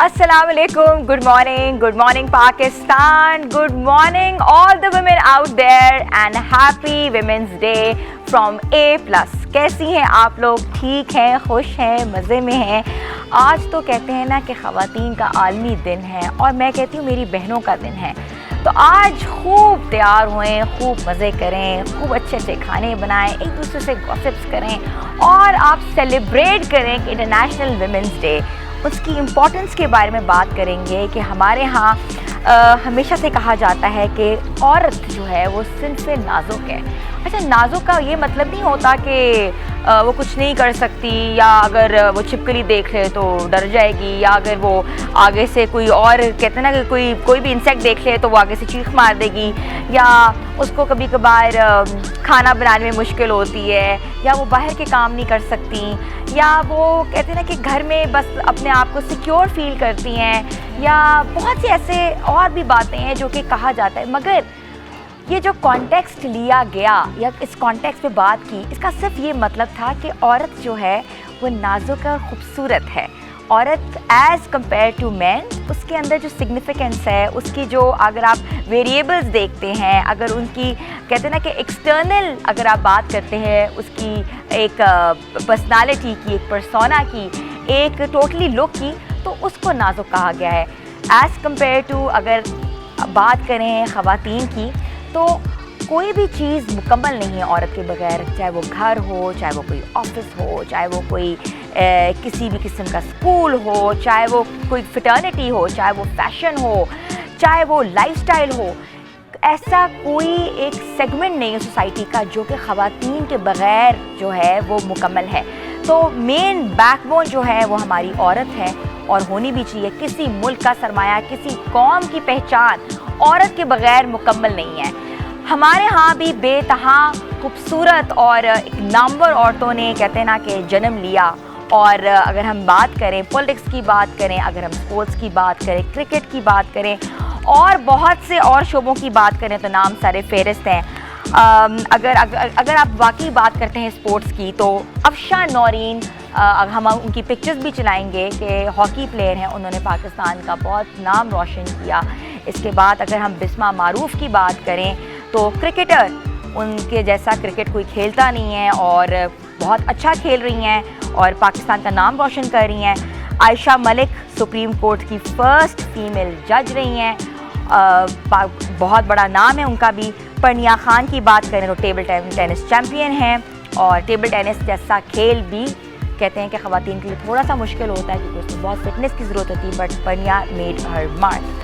Assalamu alaikum, good morning Pakistan, good morning all the women out there and happy Women's Day from A+. कैसी हैं आप लोग? ठीक हैं, खुश हैं, मज़े में हैं? आज तो कहते हैं ना कि ख़वातीन का आलमी दिन है और मैं कहती हूँ मेरी बहनों का दिन है। तो आज खूब तैयार हुए, खूब मज़े करें, खूब अच्छे अच्छे खाने बनाएं, एक दूसरे से गॉसिप्स करें और आप सेलिब्रेट करें कि इंटरनेशनल वुमेंस डे। उसकी इम्पोर्टेंस के बारे में बात करेंगे कि हमारे यहाँ हमेशा से कहा जाता है कि औरत जो है वो सिर्फ नाजुक है। अच्छा, नाजुक का ये मतलब नहीं होता कि वो कुछ नहीं कर सकती, या अगर वो छिपकली देख ले तो डर जाएगी, या अगर वो आगे से कोई और कहते हैं ना कि कोई भी इंसेक्ट देख ले तो वो आगे से चीख मार देगी, या उसको कभी कभार खाना बनाने में मुश्किल होती है, या वो बाहर के काम नहीं कर सकती, या वो कहते हैं ना कि घर में बस अपने आप को सिक्योर फील करती हैं, या बहुत सी ऐसे और भी बातें हैं जो कि कहा जाता है। मगर ये जो कॉन्टेक्स्ट लिया गया या इस कॉन्टेक्स्ट पे बात की, इसका सिर्फ ये मतलब था कि औरत जो है वो नाजुक और ख़ूबसूरत है। औरत एज़ कम्पेयर टू मैन, उसके अंदर जो सिग्निफिकेंस है, उसकी जो अगर आप वेरिएबल्स देखते हैं, अगर उनकी कहते हैं ना कि एक्सटर्नल अगर आप बात करते हैं, उसकी एक पर्सनालिटी की, एक पर्सोना की, एक टोटली लुक की, तो उसको नाजुक कहा गया है। एज़ कम्पेयर टू अगर बात करें ख़वातीन की, तो कोई भी चीज़ मुकम्मल नहीं है औरत के बगैर, चाहे वो घर हो, चाहे वो कोई ऑफिस हो, चाहे वो कोई किसी भी किस्म का स्कूल हो, चाहे वो कोई फिटर्निटी हो, चाहे वो फैशन हो, चाहे वो लाइफस्टाइल हो। ऐसा कोई एक सेगमेंट नहीं है सोसाइटी का जो कि ख़वातीन के बगैर जो है वो मुकम्मल है। तो मेन बैकबोन जो है वो हमारी औरत है और होनी भी चाहिए। किसी मुल्क का सरमाया, किसी कौम की पहचान औरत के बगैर मुकम्मल नहीं है। हमारे यहाँ भी बेतहा खूबसूरत और एक नामवर औरतों ने कहते हैं ना कि जन्म लिया। और अगर हम बात करें पॉलिटिक्स की बात करें, अगर हम स्पोर्ट्स की बात करें, क्रिकेट की बात करें और बहुत से और शोबों की बात करें तो नाम सारे फेहरिस्त हैं। अगर आप वाकई बात करते हैं स्पोर्ट्स की, तो अफशा नौरीन, हम उनकी पिक्चर्स भी चलाएंगे कि हॉकी प्लेयर हैं, उन्होंने पाकिस्तान का बहुत नाम रोशन किया। इसके बाद अगर हम बिस्मा मारूफ की बात करें तो क्रिकेटर, उनके जैसा क्रिकेट कोई खेलता नहीं है और बहुत अच्छा खेल रही हैं और पाकिस्तान का नाम रोशन कर रही हैं। आयशा मलिक सुप्रीम कोर्ट की फ़र्स्ट फीमेल जज रही हैं, बहुत बड़ा नाम है उनका भी। परनिया खान की बात करें तो टेबल टेनिस चैम्पियन हैं और टेबल टेनिस जैसा खेल भी कहते हैं कि ख़वातीन के लिए थोड़ा सा मुश्किल होता है क्योंकि उसमें बहुत फिटनेस की ज़रूरत होती है, but Pernia made her mark.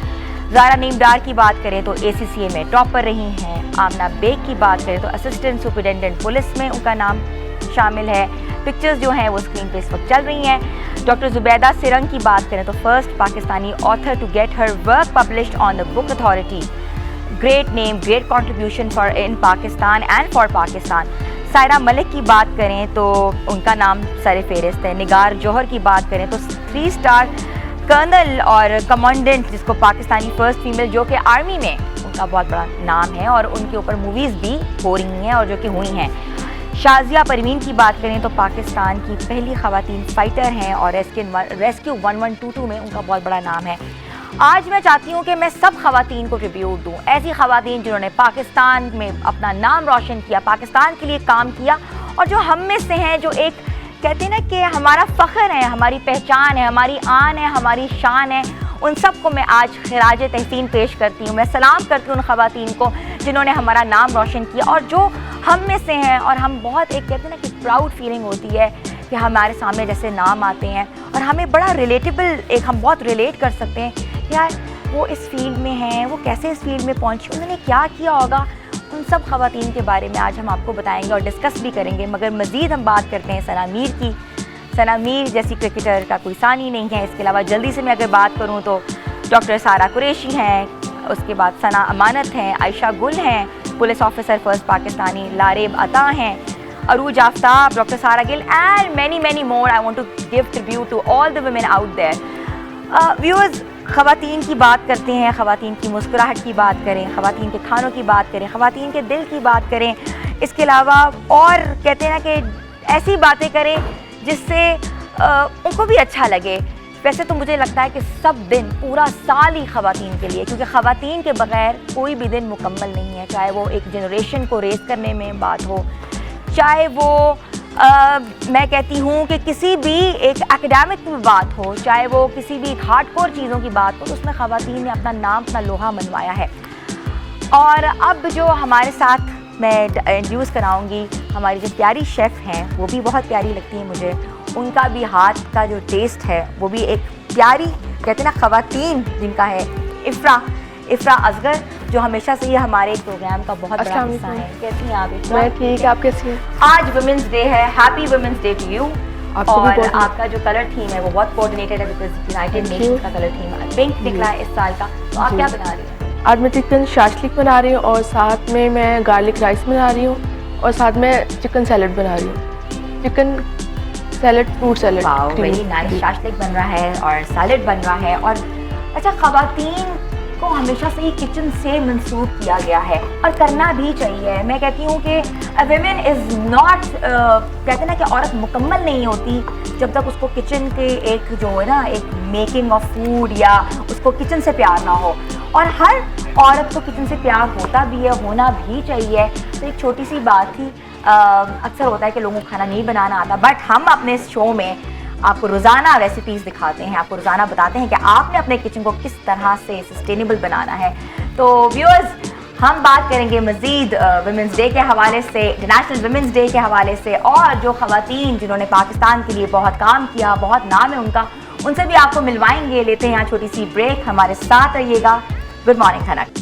Zara Nimdar की बात करें तो ACCA में टॉपर रही हैं। आमना बेग की बात करें तो असिस्टेंट सुपरिटेंडेंट पुलिस में उनका नाम शामिल है। पिक्चर्स जो हैं वो स्क्रीन पे इस वक्त चल रही हैं। डॉक्टर जुबैदा सिरंग की बात करें तो first Pakistani author to get her work published on the book authority. Great name, great contribution for in Pakistan and for Pakistan. Saira Malik की बात करें तो उनका नाम सर फेहरिस्त है। निगार जौहर की बात करें तो 3 स्टार कर्नल और कमांडेंट, जिसको पाकिस्तानी फ़र्स्ट फीमेल जो कि आर्मी में उनका बहुत बड़ा नाम है और उनके ऊपर मूवीज़ भी हो रही हैं और जो कि हुई हैं। शाजिया परवीन की बात करें तो पाकिस्तान की पहली ख़वातीन फ़ाइटर हैं और रेस्क्यू 1122 में उनका बहुत बड़ा नाम है। आज मैं चाहती हूँ कि मैं सब ख़वातीन को ट्रिब्यूट दूँ, ऐसी ख़वातीन जिन्होंने पाकिस्तान में अपना नाम रोशन किया, पाकिस्तान के लिए काम किया और जो हम में से हैं, जो एक कहते हैं ना कि हमारा फ़ख्र है, हमारी पहचान है, हमारी आन है, हमारी शान है। उन सब को मैं आज खिराज तहसीन पेश करती हूँ। मैं सलाम करती हूँ उन ख़वातीन को जिन्होंने हमारा नाम रोशन किया और जो हम में से हैं और हम बहुत एक कहते हैं ना कि प्राउड फीलिंग होती है कि हमारे सामने जैसे नाम आते हैं और हमें बड़ा रिलेटेबल, एक हम बहुत रिलेट कर सकते हैं यार वो इस फील्ड में हैं, वो कैसे इस फील्ड में पहुँची, उन्होंने क्या किया होगा। उन सब ख़वातीन के बारे में आज हम आपको बताएंगे और डिस्कस भी करेंगे। मगर मज़ीद हम बात करते हैं सना मीर की। सना मीर जैसी क्रिकेटर का कोई सानी नहीं है। इसके अलावा जल्दी से मैं अगर बात करूं तो डॉक्टर सारा कुरैशी हैं, उसके बाद सना अमानत हैं, आयशा गुल हैं, police officer first Pakistani, Laraib Atta हैं, Arooj Aftab, doctor Sara Gill and many more. I want to give tribute to all the women out there. Viewers, ख़वातीन की बात करते हैं, ख़वातीन की मुस्कुराहट की बात करें, ख़वातीन के खानों की बात करें, ख़वातीन के दिल की बात करें, इसके अलावा और कहते हैं ना कि ऐसी बातें करें जिससे उनको भी अच्छा लगे। वैसे तो मुझे लगता है कि सब दिन पूरा साल ही ख़वातीन के लिए, क्योंकि ख़वातीन के बग़ैर कोई भी दिन मुकम्मल नहीं है। चाहे वो एक जनरेशन को रेस करने में बात हो, चाहे वो मैं कहती हूँ कि किसी भी एक एकेडमिक में बात हो, चाहे वो किसी भी हार्डकोर चीज़ों की बात हो, तो उसमें ख़वातीन ने अपना नाम, अपना लोहा मनवाया है। और अब जो हमारे साथ मैं इंट्रोड्यूस कराऊंगी, हमारी जो प्यारी शेफ़ हैं, वो भी बहुत प्यारी लगती हैं मुझे। उनका भी हाथ का जो टेस्ट है वो भी एक प्यारी, कहते हैं ना ख़वातीन जिनका है, इफ़रा असगर, जो हमेशा से ही हमारे प्रोग्राम का बहुत बड़ा हिस्सा है। कैसी हैं आप? मैं ठीक, आप कैसी हैं? आज वुमेंस डे है, happy women's day to you. और आपका जो कलर थीम है वो बहुत कोऑर्डिनेटेड है, बिकॉज यूनाइटेड नेशंस का कलर थीम पिंक निकला है इस साल का। तो आप क्या बना रही हैं? आज मैं चिकन शाशलिक बना रही हूँ और साथ में मैं गार्लिक राइस बना रही हूँ और साथ में चिकन सैलड बना रही हूँ। Chicken salad, fruit salad. Wow, very nice. Shashlik बन रहा है और सैलड बन रहा है। और अच्छा, ख़वातीन को हमेशा से ही किचन से मंसूब किया गया है और करना भी चाहिए। मैं कहती हूँ कि वेमेन इज़ नॉट, कहते हैं ना कि औरत मुकम्मल नहीं होती जब तक उसको किचन के एक जो है ना, एक मेकिंग ऑफ फूड या उसको किचन से प्यार ना हो। और हर औरत को किचन से प्यार होता भी है, होना भी चाहिए। तो एक छोटी सी बात थी, अक्सर होता है कि लोगों को खाना नहीं बनाना आता, बट हम अपने इस शो में आपको रोज़ाना रेसिपीज़ दिखाते हैं, आपको रोज़ाना बताते हैं कि आपने अपने किचन को किस तरह से सस्टेनेबल बनाना है। तो व्यूअर्स, हम बात करेंगे मज़ीद वुमेंस डे के हवाले से, इंटरनेशनल वुमेंस डे के हवाले से, और जो ख़वातीन जिन्होंने पाकिस्तान के लिए बहुत काम किया, बहुत नाम है उनका, उनसे भी आपको मिलवाएंगे। लेते हैं यहाँ छोटी सी ब्रेक, हमारे साथ रहिएगा। गुड मॉर्निंग खनक।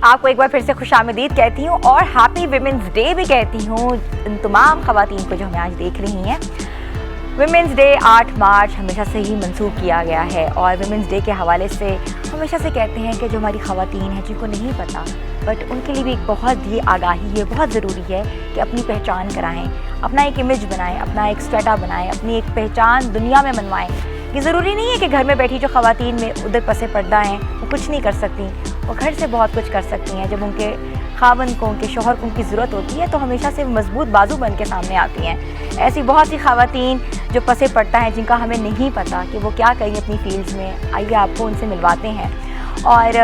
आपको एक बार फिर से खुशामदीद कहती हूँ और हैप्पी वुमेंस डे भी कहती हूँ इन तमाम ख़वातीन को जो हमें आज देख रही हैं। वुमेंस डे 8 मार्च हमेशा से ही मंसूब किया गया है और वुमेंस डे के हवाले से हमेशा से कहते हैं कि जो हमारी ख़वातीन हैं जिनको नहीं पता, बट उनके लिए भी एक बहुत ही आगाही है, बहुत ज़रूरी है कि अपनी पहचान कराएं, अपना एक इमेज बनाएं, अपना एक स्टेटा बनाएं, अपनी एक पहचान दुनिया में मनवाएं। ये ज़रूरी नहीं है कि घर में बैठी जो ख़वातीन में उधर पसे पर्दा हैं वो कुछ नहीं कर सकती, वो घर से बहुत कुछ कर सकती हैं। जब उनके खावंद को, उनके शौहर को उनकी ज़रूरत होती है तो हमेशा से मजबूत बाजू बन के सामने आती हैं। ऐसी बहुत सी ख़वातीन जो पसे पड़ता हैं, जिनका हमें नहीं पता कि वो क्या करेंगी अपनी फील्ड्स में। आइए आपको उनसे मिलवाते हैं। और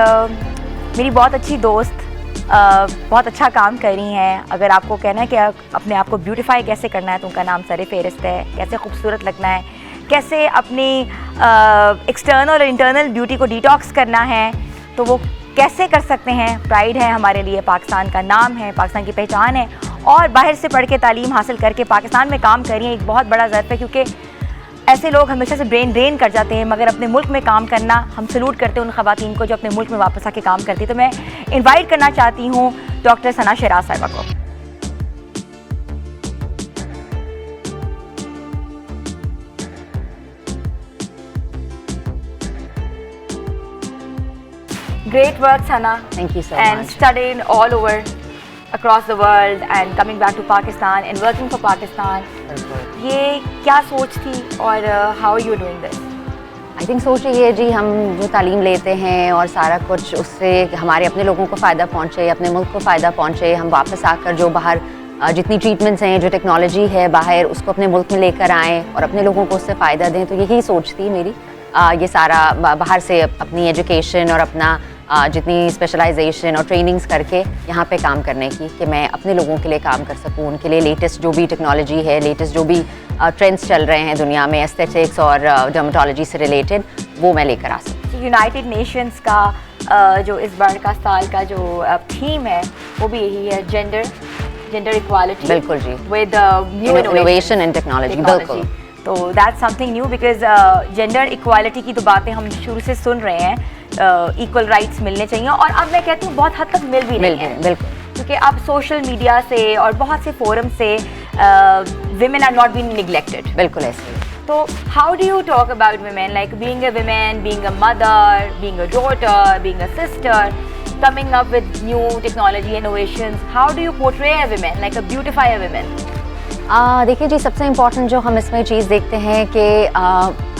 मेरी बहुत अच्छी दोस्त बहुत अच्छा काम कर रही हैं। अगर आपको कहना है कि अपने आप को ब्यूटीफाई कैसे करना है तो उनका नाम सर फेहरिस्त है। कैसे खूबसूरत लगना है, कैसे अपनी एक्सटर्नल और इंटरनल ब्यूटी को डिटॉक्स करना है, तो वो कैसे कर सकते हैं। प्राइड है हमारे लिए, पाकिस्तान का नाम है, पाकिस्तान की पहचान है। और बाहर से पढ़ के तालीम हासिल करके पाकिस्तान में काम कर रही हैं, एक बहुत बड़ा ज़र्फ है, क्योंकि ऐसे लोग हमेशा से ब्रेन ड्रेन कर जाते हैं, मगर अपने मुल्क में काम करना, हम सलूट करते हैं उन ख़वातीन को जो अपने मुल्क में वापस आके काम करती है। तो मैं इनवाइट करना चाहती हूँ डॉक्टर सना शराज साहिबा को। Great work, Sana. Thank you so and much. studied all over across the world and coming back to Pakistan and working for Pakistan. ये क्या सोच थी और how are you doing this? I think सोच रही है जी, हम जो तालीम लेते हैं और सारा कुछ उससे हमारे अपने लोगों को फ़ायदा पहुँचे, अपने मुल्क को फ़ायदा पहुँचे, हम वापस आकर जो बाहर जितनी ट्रीटमेंट्स हैं, जो टेक्नोलॉजी है बाहर, उसको अपने मुल्क में लेकर आएँ और अपने लोगों को उससे फ़ायदा दें। तो यही सोच थी मेरी, ये सारा बाहर से अपनी एजुकेशन और अपना जितनी स्पेशलाइजेशन और ट्रेनिंग्स करके यहाँ पे काम करने की, कि मैं अपने लोगों के लिए काम कर सकूँ, उनके लिए लेटेस्ट जो भी टेक्नोलॉजी है, लेटेस्ट जो भी ट्रेंड्स चल रहे हैं दुनिया में एस्थेटिक्स और डर्मेटोलॉजी से रिलेटेड, वो मैं लेकर आ सकूँ। यूनाइटेड नेशंस का जो इस बार का साल का जो थीम है वो भी यही है, जेंडर इक्वालिटी। बिल्कुल जी, with new innovation and technology. बिल्कुल, तो that's something new, because gender equality की तो बातें हम शुरू से सुन रहे हैं, इक्वल राइट्स मिलने चाहिए, और अब मैं कहती हूँ बहुत हद तक मिल भी रही हैं। बिल्कुल, क्योंकि अब सोशल मीडिया से और बहुत से फोरम से women are not being neglected. बिल्कुल ऐसे ही। So how do you talk about women, like being a woman, being a mother, being a daughter, being a sister, coming up with new technology innovations? How do you portray a woman, like a beautify a woman? देखिए जी, सबसे important जो हम इसमें चीज़ देखते हैं कि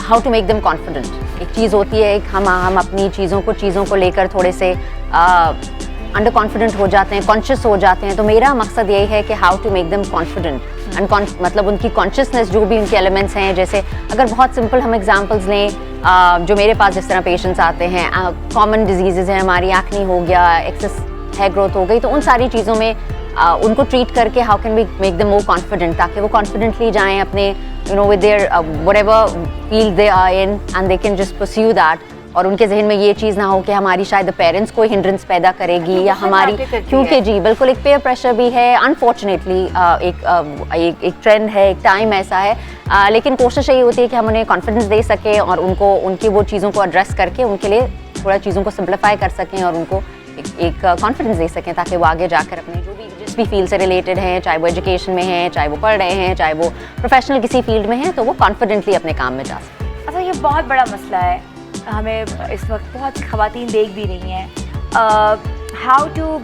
how to make them confident. एक चीज़ होती है, एक हम अपनी चीज़ों को लेकर थोड़े से अंडर कॉन्फिडेंट हो जाते हैं, कॉन्शियस हो जाते हैं। तो मेरा मकसद यही है कि how to make them confident and मतलब उनकी कॉन्शियसनेस, जो भी उनके एलिमेंट्स हैं, जैसे अगर बहुत सिंपल हम एग्जांपल्स लें, जो मेरे पास जिस तरह पेशेंट्स आते हैं, कॉमन डिजीज़ हैं हमारी, एक्ने हो गया, एक्सेस हेयर ग्रोथ हो गई, तो उन सारी चीज़ों में उनको ट्रीट करके how can we make them more confident, ताकि वो कॉन्फिडेंटली जाएँ अपने with their whatever field they are in, and they can just pursue that, और उनके जहन में ये चीज़ ना हो कि हमारी शायद पेरेंट्स कोई हिंड्रेंस पैदा करेगी या हमारी, क्योंकि जी बिल्कुल एक पेयर प्रेशर भी है अनफॉर्चुनेटली, एक ट्रेंड है, एक टाइम ऐसा है, लेकिन कोशिश यही होती है कि हम उन्हें कॉन्फिडेंस दे सकें और उनको उनकी वो चीज़ों को एड्रेस करके उनके लिए थोड़ा चीज़ों को सिंप्लीफाई कर सकें और उनको एक कॉन्फिडेंस दे सकें, ताकि वो आगे जाकर अपने जो भी जिस भी फील्ड से रिलेटेड हैं, चाहे वो एजुकेशन में हैं, चाहे वो पढ़ रहे हैं, चाहे वो प्रोफेशनल किसी फील्ड में हैं, तो वो कॉन्फिडेंटली अपने काम में जा सकें। अच्छा, ये बहुत बड़ा मसला है, हमें इस वक्त बहुत ख़वातीन देख भी रही हैं, how to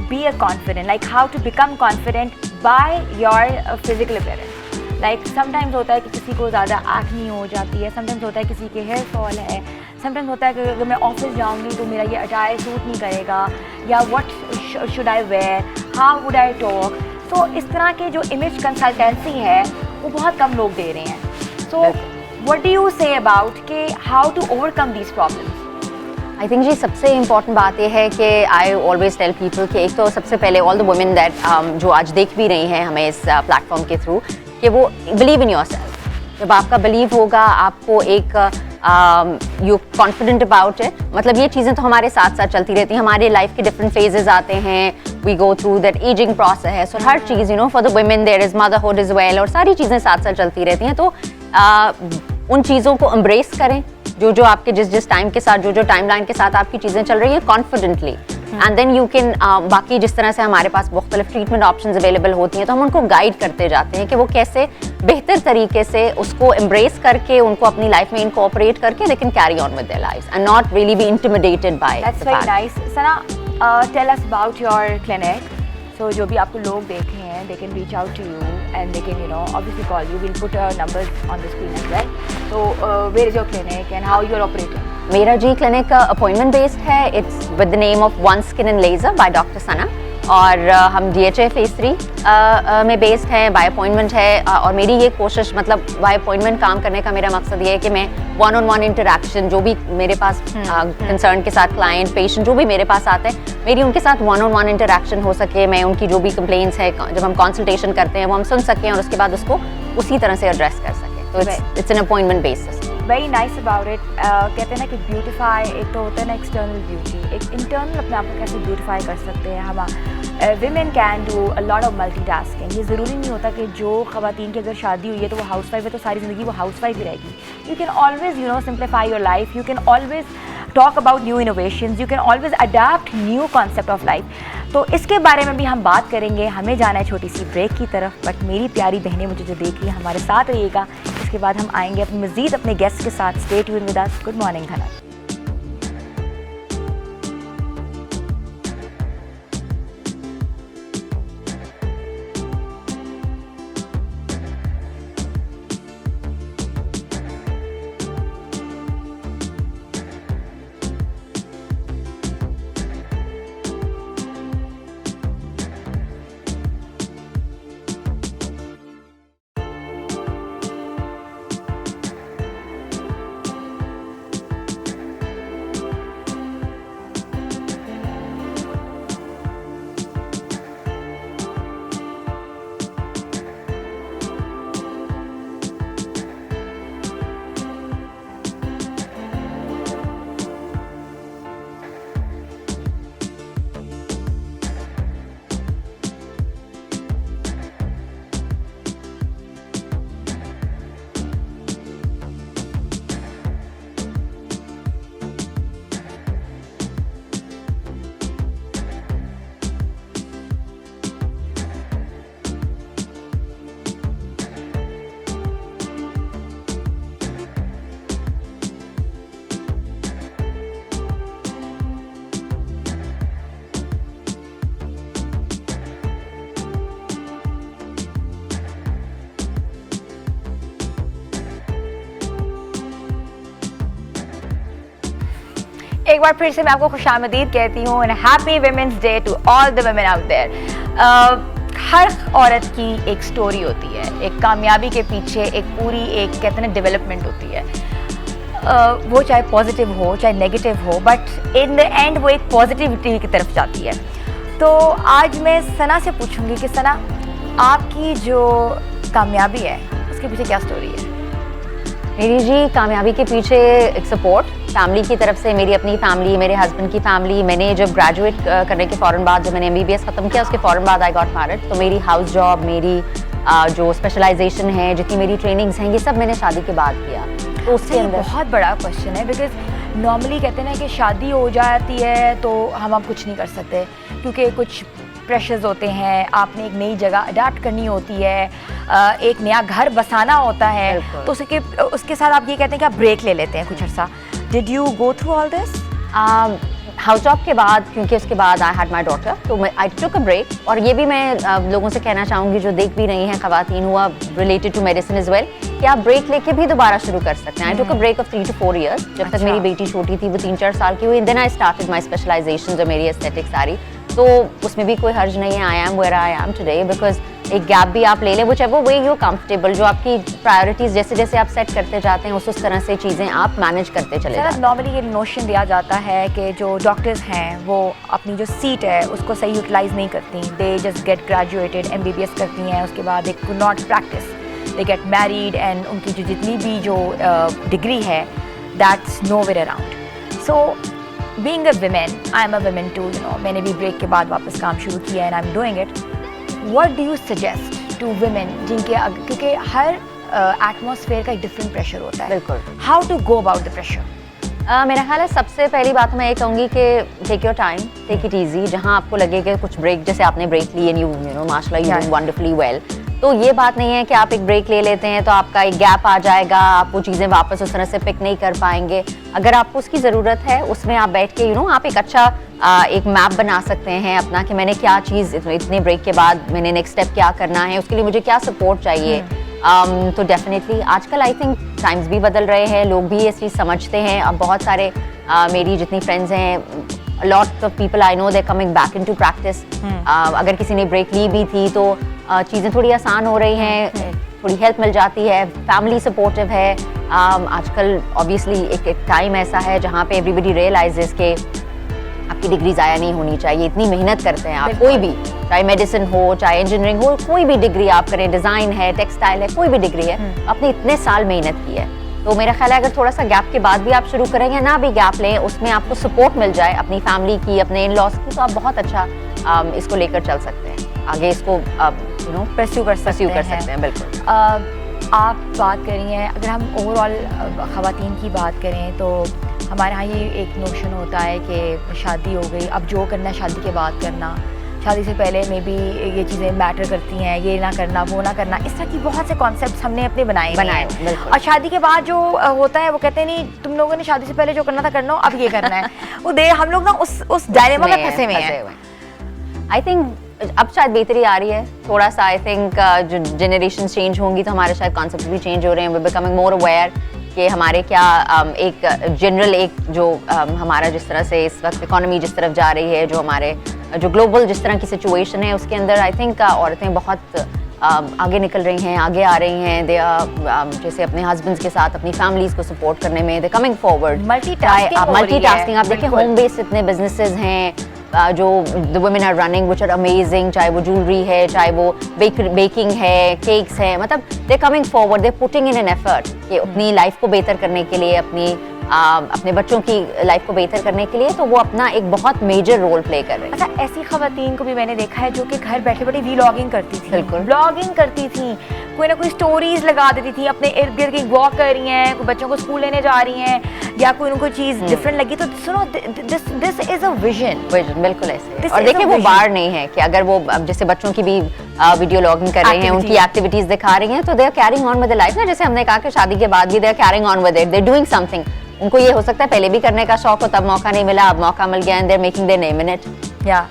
be a confident, like how to become confident by your physical appearance. Like sometimes होता है कि किसी को ज़्यादा एक्ने हो जाती है, समटाइम्स होता है किसी के हेयर फॉल है, समटाइम्स होता है कि अगर मैं ऑफिस जाऊंगी तो मेरा ये अटायर सूट नहीं करेगा, या what should I wear, how would I talk. तो इस तरह के जो इमेज कंसल्टेंसी है वो बहुत कम लोग दे रहे हैं। So what do you say about कि how to overcome these problems? I think जी सबसे इम्पॉर्टेंट बात यह है कि आई ऑलवेज टेल पीपल कि एक तो सबसे पहले ऑल द वुमेन दैट जो आज देख भी रही हैं हमें इस प्लेटफॉर्म के थ्रू, कि वो बिलीव इन योरसेल्फ। जब आपका बिलीव होगा, आपको एक यू कॉन्फिडेंट अबाउट इट, मतलब ये चीज़ें तो हमारे साथ साथ चलती रहती हैं, हमारे लाइफ के डिफरेंट फेजेस आते हैं, we go through that aging process, और हर चीज़ for the women there is motherhood is well, और सारी चीज़ें साथ साथ चलती रहती हैं। तो उन चीज़ों को एम्ब्रेस करें, जो आपके जिस टाइम के साथ, जो टाइमलाइन के साथ आपकी चीज़ें चल रही हैं, confidently, and then you can बाकी जिस तरह से हमारे पास मुख्तलिफ ट्रीटमेंट ऑप्शंस अवेलेबल होती हैं, तो हम उनको गाइड करते जाते हैं कि वो कैसे बेहतर तरीके से उसको एम्ब्रेस करके, उनको अपनी लाइफ में इनकॉर्पोरेट करके they can carry on with their lives and not really be intimidated by. That's very nice. Sana, tell us about your clinic. So जो भी आपको लोग देख रहे हैं, they can reach out to you and they can obviously call you. We'll put our numbers on the screen as well. So where is your clinic and how you're operating? मेरा जी clinic appointment based है। It's with the name of one skin and laser by doctor Sana, और हम DHA phase 3 में based हैं, bye appointment है। और मेरी ये कोशिश, मतलब बाय अपॉइंटमेंट काम करने का मेरा मकसद ये है कि मैं वन ऑन वन इंटरेक्शन, जो भी मेरे पास कंसर्न के साथ क्लाइंट, पेशेंट जो भी मेरे पास आते हैं, मेरी उनके साथ वन ऑन वन इंटरेक्शन हो सके, मैं उनकी जो भी कंप्लेंट्स है, जब हम कंसल्टेशन करते हैं, वो हम सुन सकें और उसके बाद उसको उसी तरह से एड्रेस कर सकें। तो it's an appointment basis. Very nice about it. कहते हैं ना कि ब्यूटीफाई, एक तो होता है ना एक्सटर्नल ब्यूटी, एक इंटरनल अपने आप को कैसे ब्यूटीफाई कर सकते हैं। हम women can do a lot of multitasking. ये ज़रूरी नहीं होता कि जो ख़वातीन की अगर शादी हुई है तो वो हाउस वाइफ है तो सारी ज़िंदगी वो हाउस वाइफ ही रहेगी। You can always simplify your life, you can always talk about new innovations, you can always adapt new concept of life। तो इसके बारे में भी हम बात करेंगे। हमें जाना है छोटी सी ब्रेक की तरफ, बट मेरी प्यारी बहनें मुझे जो देख रही हैं, हमारे साथ रहिएगा। इसके बाद हम आएंगे अपने मज़ीद अपने गेस्ट के साथ। Stay tune with us. Good morning धना। एक बार फिर से मैं आपको खुशामदीद कहती हूँ and happy women's day to all the women out there. हर औरत की एक स्टोरी होती है, एक कामयाबी के पीछे एक पूरी एक कहते हैं डेवलपमेंट होती है। वो चाहे पॉजिटिव हो चाहे नेगेटिव हो, बट इन द एंड वो एक पॉजिटिविटी की तरफ जाती है। तो आज मैं सना से पूछूंगी कि सना, आपकी जो कामयाबी है उसके पीछे क्या स्टोरी है? मेरी जी कामयाबी के पीछे एक सपोर्ट फैमिली की तरफ से, मेरी अपनी फैमिली, मेरे हस्बैंड की फैमिली। मैंने जब ग्रेजुएट करने के फ़ौरन बाद जब मैंने MBBS ख़त्म किया, उसके फ़ौरन बाद आई गॉट मैरिड। तो मेरी हाउस जॉब, मेरी जो स्पेशलाइजेशन है, जितनी मेरी ट्रेनिंग्स हैं, ये सब मैंने शादी के बाद किया। तो उसके अंदर बहुत बड़ा क्वेश्चन है, बिकॉज नॉर्मली कहते हैं ना कि शादी हो जाती है तो हम अब कुछ नहीं कर सकते क्योंकि कुछ प्रेशर्स होते हैं, आपने एक नई जगह अडाप्ट करनी होती है, एक नया घर बसाना होता है, तो उसके साथ आप ये कहते हैं कि आप ब्रेक ले लेते हैं कुछ अर्सा। Did you go through all this? House job के बाद, क्योंकि उसके बाद आई हैड माई डॉटर, तो आई टुक अ ब्रेक। और ये भी मैं लोगों से कहना चाहूँगी जो देख भी रही हैं, ख़वातीन हुआ related to medicine is well, कि आप ब्रेक लेके भी दोबारा शुरू कर सकते हैं। आई टुक a break of 3 to 4 years। जब तक मेरी बेटी छोटी थी, वो 3-4 साल की हुई, then I started my specialization, जो मेरी एस्थेटिक सारी, तो उसमें भी कोई हर्ज नहीं है। I am where I am today because एक गैप भी आप ले लें, which ever way you're comfortable, जो आपकी प्रायोरिटीज जैसे जैसे आप सेट करते जाते हैं उस तरह से चीज़ें आप मैनेज करते चले जाते हैं। नॉर्मली ये नोशन दिया जाता है कि जो डॉक्टर्स हैं वो अपनी जो सीट है उसको सही यूटिलाइज नहीं करती, they just get graduated, MBBS करती हैं, उसके बाद they could not practice, they get married and उनकी जो जितनी भी जो डिग्री है that's nowhere around. So being a women, I am a women too, you know, मैंने भी ब्रेक के बाद वापस काम शुरू किया and I am doing it. What do you suggest to women जिनके क्योंकि हर एटमॉस्फेयर का एक डिफरेंट प्रेशर होता है, बिल्कुल, how to go about the pressure? मेरा ख्याल है सबसे पहली बात मैं ये कहूँगी कि take your time, take it easy. जहाँ आपको लगे कि कुछ ब्रेक, जैसे आपने ब्रेक ली एंड यू नो माशाल्लाह यू डू वंडरफुली वेल, तो ये बात नहीं है कि आप एक ब्रेक ले लेते हैं तो आपका एक गैप आ जाएगा, आप वो चीज़ें वापस उस तरह से पिक नहीं कर पाएंगे। अगर आपको उसकी ज़रूरत है, उसमें आप बैठ के आप एक अच्छा एक मैप बना सकते हैं अपना, कि मैंने क्या चीज़ इतने ब्रेक के बाद मैंने नेक्स्ट स्टेप क्या करना है, उसके लिए मुझे क्या सपोर्ट चाहिए। तो डेफिनेटली आजकल आई थिंक टाइम्स भी बदल रहे हैं, लोग भी ये चीज़ समझते हैं। अब बहुत सारे मेरी जितनी फ्रेंड्स हैं, lot of people I know they coming back into practice. अगर किसी ने ब्रेक ली भी थी तो चीज़ें थोड़ी आसान हो रही हैं, थोड़ी हेल्प मिल जाती है, फैमिली सपोर्टिव है। आजकल ऑब्वियसली एक टाइम ऐसा है जहाँ पे एवरीबडी रियलाइजेस के आपकी डिग्री ज़ाया नहीं होनी चाहिए, इतनी मेहनत करते हैं आप, कोई भी, चाहे मेडिसिन हो, चाहे इंजीनियरिंग हो, कोई भी डिग्री आप करें, डिज़ाइन है, टेक्सटाइल है, कोई भी डिग्री है, आपने इतने साल मेहनत की है। तो मेरा ख्याल है अगर थोड़ा सा गैप के बाद भी आप शुरू करें या ना भी गैप लें, उसमें आपको सपोर्ट मिल जाए अपनी फैमिली की, अपने इन लॉस की, तो आप बहुत अच्छा इसको लेकर चल सकते हैं आगे, इसको परस्यू कर सकते हैं। बिल्कुल। आप बात कर रही हैं, अगर हम ओवरऑल ख़वातीन की बात करें तो हमारे यहाँ ये एक नोशन होता है कि शादी हो गई, अब जो करना है शादी के बाद करना, शादी से पहले में भी ये चीज़ें मैटर करती हैं, ये ना करना, वो ना करना, इस तरह की बहुत से कॉन्सेप्ट्स हमने अपने बनाए हैं। और शादी के बाद जो होता है वो कहते हैं नहीं, तुम लोगों ने शादी से पहले जो करना था कर लो, अब ये करना है। वो हम लोग ना उस डायलेमा में फंसे हुए हैं। आई थिंक अब शायद बेहतरी आ रही है थोड़ा सा। आई थिंक जो जनरेशन चेंज होंगी तो हमारे शायद कॉन्सेप्ट भी चेंज हो रहे हैं। वी बिकमिंग मोर अवेयर कि हमारे क्या एक जनरल एक जो हमारा जिस तरह से इस वक्त इकोनॉमी जिस तरफ जा रही है, जो हमारे जो ग्लोबल जिस तरह की सिचुएशन है, उसके अंदर आई थिंक औरतें बहुत आगे निकल रही हैं, आगे आ रही हैं। दे जैसे अपने हस्बैंड्स के साथ अपनी फैमिलीज को सपोर्ट करने में दे कमिंग फॉरवर्ड। मल्टीटास्किंग, आप देखिए होम बेस्ड इतने बिजनेसेस हैं जो the women are running which are amazing, चाहे वो ज्वेलरी है, चाहे वो बेकिंग है, केक्स है, मतलब they coming forward, they putting in an effort कि अपनी लाइफ को बेहतर करने के लिए, अपने बच्चों की लाइफ को बेहतर करने के लिए, तो वो अपना एक बहुत मेजर रोल प्ले कर रहे हैं। अच्छा, ऐसी खवातीन को भी मैंने देखा है जो कि घर बैठे बैठे व्लॉगिंग करती थी, बिल्कुल ब्लॉगिंग करती थी, कोई ना कोई स्टोरीज लगा देती थी, अपने इर्द गिर्द की वॉक कर रही हैं, कोई बच्चों को स्कूल लेने जा रही हैं, या कोई उनको चीज़ डिफरेंट लगी तो सुनो, दिस इज अ विजन। बिल्कुल ऐसे। और देखिए वो बार नहीं है कि अगर वो जैसे बच्चों की भी वीडियो लॉगिंग कर रहे हैं, उनकी एक्टिविटीज दिखा रही हैं, तो they are carrying on with the life ना। जैसे हमने कहा कि शादी के बाद भी they are carrying on with it, they are doing something. उनको ये हो सकता है पहले भी करने का शौक हो, तब मौका नहीं मिला, अब मौका मिल गया, and they are making their name in it. या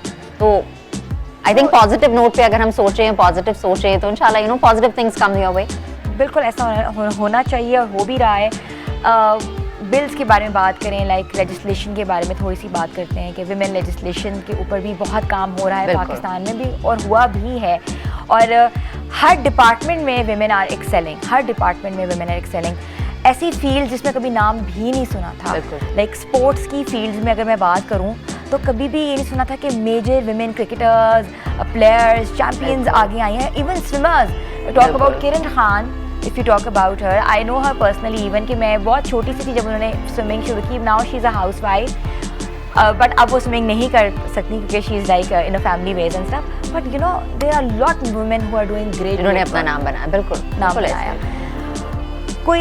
तो आई थिंक पॉजिटिव नोट पे अगर हम सोचें, पॉजिटिव सोचें, तो इंशाल्लाह positive things come your way. बिल्कुल ऐसा होना चाहिए और हो भी रहा है। बिल्स के बारे में बात करें, लाइक लेजिस्लेशन के बारे में थोड़ी सी बात करते हैं कि विमेन लेजिस्लेशन के ऊपर भी बहुत काम हो रहा है पाकिस्तान में भी और हुआ भी है। और हर डिपार्टमेंट में विमेन आर एक्सेलिंग, हर डिपार्टमेंट में विमेन आर एक्सेलिंग। ऐसी फील्ड जिसमें कभी नाम भी नहीं सुना था, लाइक स्पोर्ट्स की फील्ड में अगर मैं बात करूं तो कभी भी ये नहीं सुना था कि major women cricketers, players, champions आगे आई हैं। Even swimmers, talk about Kiran Khan, if you talk about her, I know her personally, even कि मैं बहुत छोटी सी थी जब उन्होंने स्विमिंग शुरू की। Now she is a house wife, but अब वो स्विमिंग नहीं कर सकती क्योंकि she is like in a family ways and stuff. But you know there are lot women who are doing great, जिन्होंने अपना नाम बनाया, बिल्कुल नाम बनाया। कोई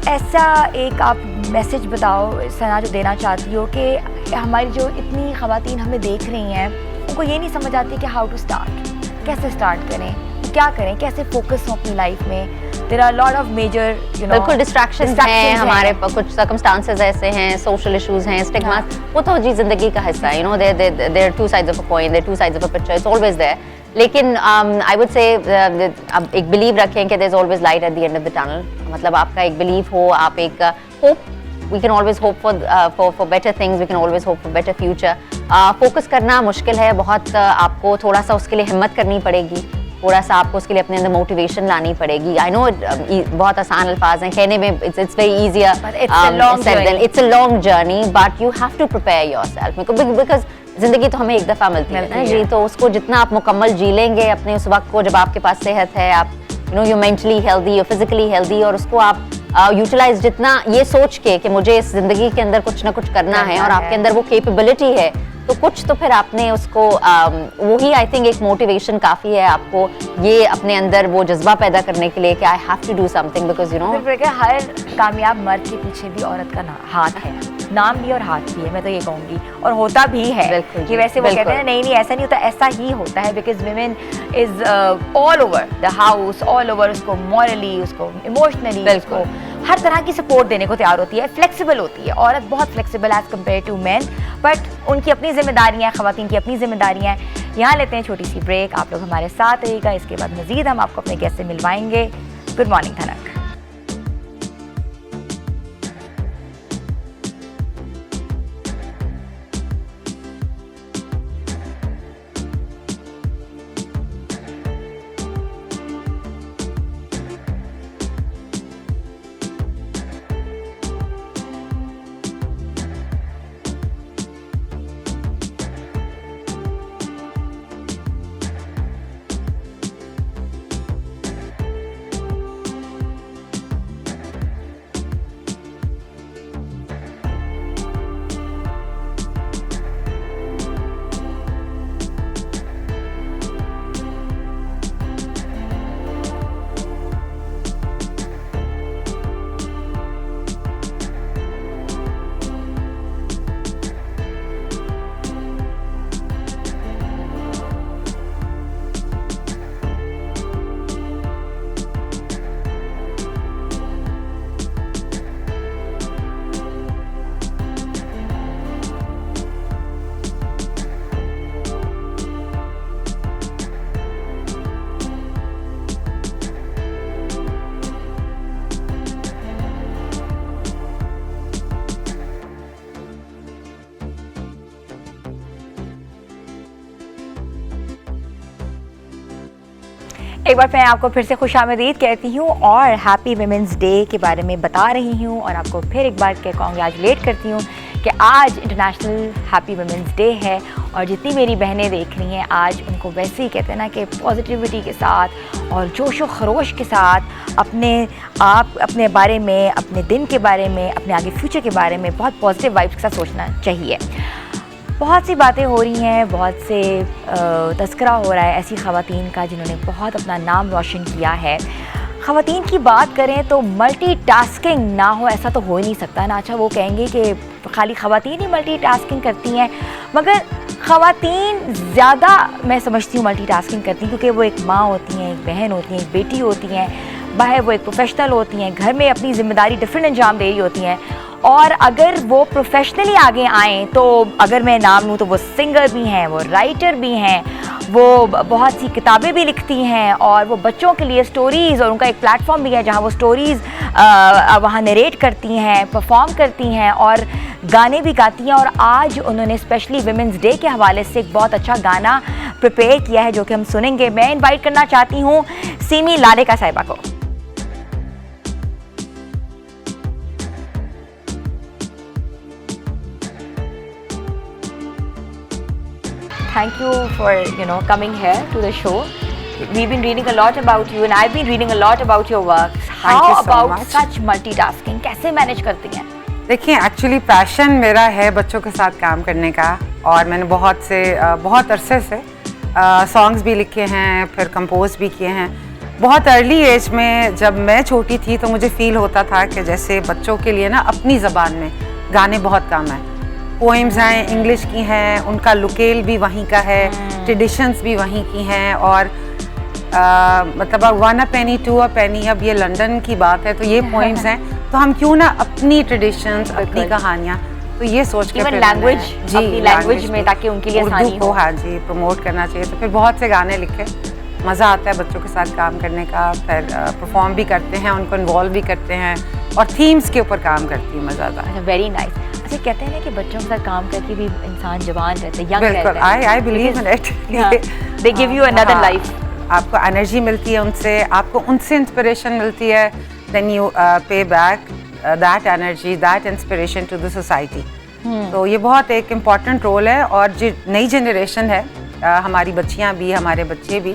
ऐसा एक आप मैसेज बताओ सना जो देना चाहती हो कि हमारी जो इतनी ख़वातीन हमें देख रही हैं उनको ये नहीं समझ आती कि हाउ टू स्टार्ट, कैसे स्टार्ट करें, क्या करें, कैसे फोकस हो अपनी लाइफ में। There are lot of major you know बिल्कुल डिस्ट्रैक्शंस हैं, हमारे कुछ सर्कमस्टांसेस ऐसे हैं, सोशल इश्यूज हैं, स्टिग्मास, वो तो जी जिंदगी का हिस्सा है। You know there two sides of a coin, there two sides of a picture, it's always there. लेकिन आई वुड से अब एक बिलीव रखें कि there is always light at the end of the tunnel. मतलब आपका एक believe हो, आप एक hope, we can always hope for better things, we can always hope for better future. Focus करना मुश्किल है बहुत, आपको थोड़ा सा उसके लिए हिम्मत करनी पड़ेगी, थोड़ा सा आपको उसके लिए अपने अंदर मोटिवेशन लानी पड़ेगी। आई नो बहुत आसान अल्फाज हैं कहने में, it's very easier, it's a long journey, but you have to prepare yourself, because जिंदगी तो हमें एक दफ़ा मिलती है ना जी, तो उसको जितना आप मुकम्मल जी लेंगे अपने उस वक्त को, जब आपके पास सेहत है, आप you know you mentally healthy, you physically healthy, और उसको आप यूटिलाइज जितना ये सोच के कि मुझे इस जिंदगी के अंदर कुछ ना कुछ करना है और आपके अंदर वो कैपेबिलिटी है, तो कुछ तो फिर आपने उसको वही आई थिंक एक मोटिवेशन काफ़ी है आपको ये अपने अंदर वो जज्बा पैदा करने के लिए कि I have to do something, because you know हर कामयाब मर्द के पीछे भी औरत का हाथ है, नाम भी और हाथ भी है, मैं तो ये कहूँगी, और होता भी है कि वैसे वो कहते हैं नहीं ऐसा नहीं होता, ऐसा ही होता है, because women is all over the house, all over, उसको मॉरली, उसको इमोशनली, उसको हर तरह की सपोर्ट देने को तैयार होती है, फ्लेक्सिबल होती है औरत, बहुत flexible as compare to man, but उनकी अपनी जिम्मेदारियाँ, ख़वातीन की अपनी जिम्मेदारियाँ हैं। यहाँ लेते हैं छोटी सी ब्रेक, आप लोग हमारे साथ रहिएगा, इसके बाद मज़ीद हम आपको अपने गेस्ट से मिलवाएंगे। गुड मॉर्निंग धनक। एक बार मैं आपको फिर से खुशामदीद कहती हूँ और हैप्पी वुमेन्स डे के बारे में बता रही हूँ, और आपको फिर एक बार कॉन्ग्रेचुलेट करती हूँ कि आज इंटरनेशनल हैप्पी वुमेन्स डे है, और जितनी मेरी बहनें देख रही हैं आज, उनको वैसे ही कहते हैं ना कि पॉजिटिविटी के साथ और जोश व खरोश के साथ अपने बारे में, अपने दिन के बारे में, अपने आगे फ्यूचर के बारे में बहुत पॉजिटिव वाइब्स के साथ सोचना चाहिए। बहुत सी बातें हो रही हैं, बहुत से तस्करा हो रहा है ऐसी ख़वातीन का जिन्होंने बहुत अपना नाम रोशन किया है। ख़वातीन की बात करें तो मल्टीटास्किंग ना हो ऐसा तो हो ही नहीं सकता ना। अच्छा, वो कहेंगे कि खाली ख़वातीन ही मल्टीटास्किंग करती हैं, मगर ख़वातीन ज़्यादा मैं समझती हूँ मल्टीटास्किंग करती हैं, क्योंकि वो एक माँ होती हैं, एक बहन होती हैं, एक बेटी होती हैं, बाहर वो एक प्रोफेशनल होती हैं, घर में अपनी ज़िम्मेदारी डिफरेंट अंजाम दे रही होती हैं, और अगर वो प्रोफेशनली आगे आएँ तो अगर मैं नाम लूँ तो वो सिंगर भी हैं, वो राइटर भी हैं, वो बहुत सी किताबें भी लिखती हैं और वो बच्चों के लिए स्टोरीज़, और उनका एक प्लेटफॉर्म भी है जहाँ वो स्टोरीज़ वहाँ नरेट करती हैं, परफॉर्म करती हैं और गाने भी गाती हैं। और आज उन्होंने स्पेशली विमेंस डे के हवाले से एक बहुत अच्छा गाना प्रिपेयर किया है जो कि हम सुनेंगे। मैं इनवाइट करना चाहती हूँ सीमी लाडेका साहिबा को। Thank you for coming here to the show. We've been reading a lot about you and I've been reading a lot about your work. How Thank you so about much. such multitasking? कैसे manage करती हैं? देखिए, actually passion मेरा है बच्चों के साथ काम करने का और मैंने बहुत अरसे से सॉन्ग्स भी लिखे हैं, फिर कंपोज भी किए हैं। बहुत अर्ली एज में जब मैं छोटी थी तो मुझे फील होता था कि जैसे बच्चों के लिए ना अपनी ज़बान में गाने बहुत कम हैं। पोइम्स हैं, इंग्लिश की हैं, उनका लुकेल भी वहीं का है, ट्रेडिशंस भी वहीं की हैं और मतलब one a Penney to a पेनी, अब ये लंदन की बात है तो ये पोइम्स हैं, तो हम क्यों ना अपनी ट्रेडिशंस, अपनी कहानियाँ, तो ये सोच के Even language, अपनी लैंग्वेज में, ताकि उनके लिए आसानी उर्दू को, हाँ जी, प्रमोट करना चाहिए। तो फिर बहुत से गाने लिखे, मज़ा आता है बच्चों के साथ काम करने का, फिर परफॉर्म भी करते हैं, उनको इन्वॉल्व भी करते हैं और थीम्स के ऊपर काम करती हूँ मैं ज़्यादा। Very nice. अच्छा, कहते हैं ना कि बच्चों के साथ काम करके भी इंसान जवान रहता है, यंग रहता बिल्कुल, है। I believe in it. They give you another life. आपको एनर्जी मिलती है उनसे, आपको उनसे इंस्पिरेशन मिलती है, then you pay back that energy, that inspiration to the society. तो ये बहुत एक इम्पॉर्टेंट रोल है और जो नई जनरेशन है, हमारी बच्चियाँ भी, हमारे बच्चे भी,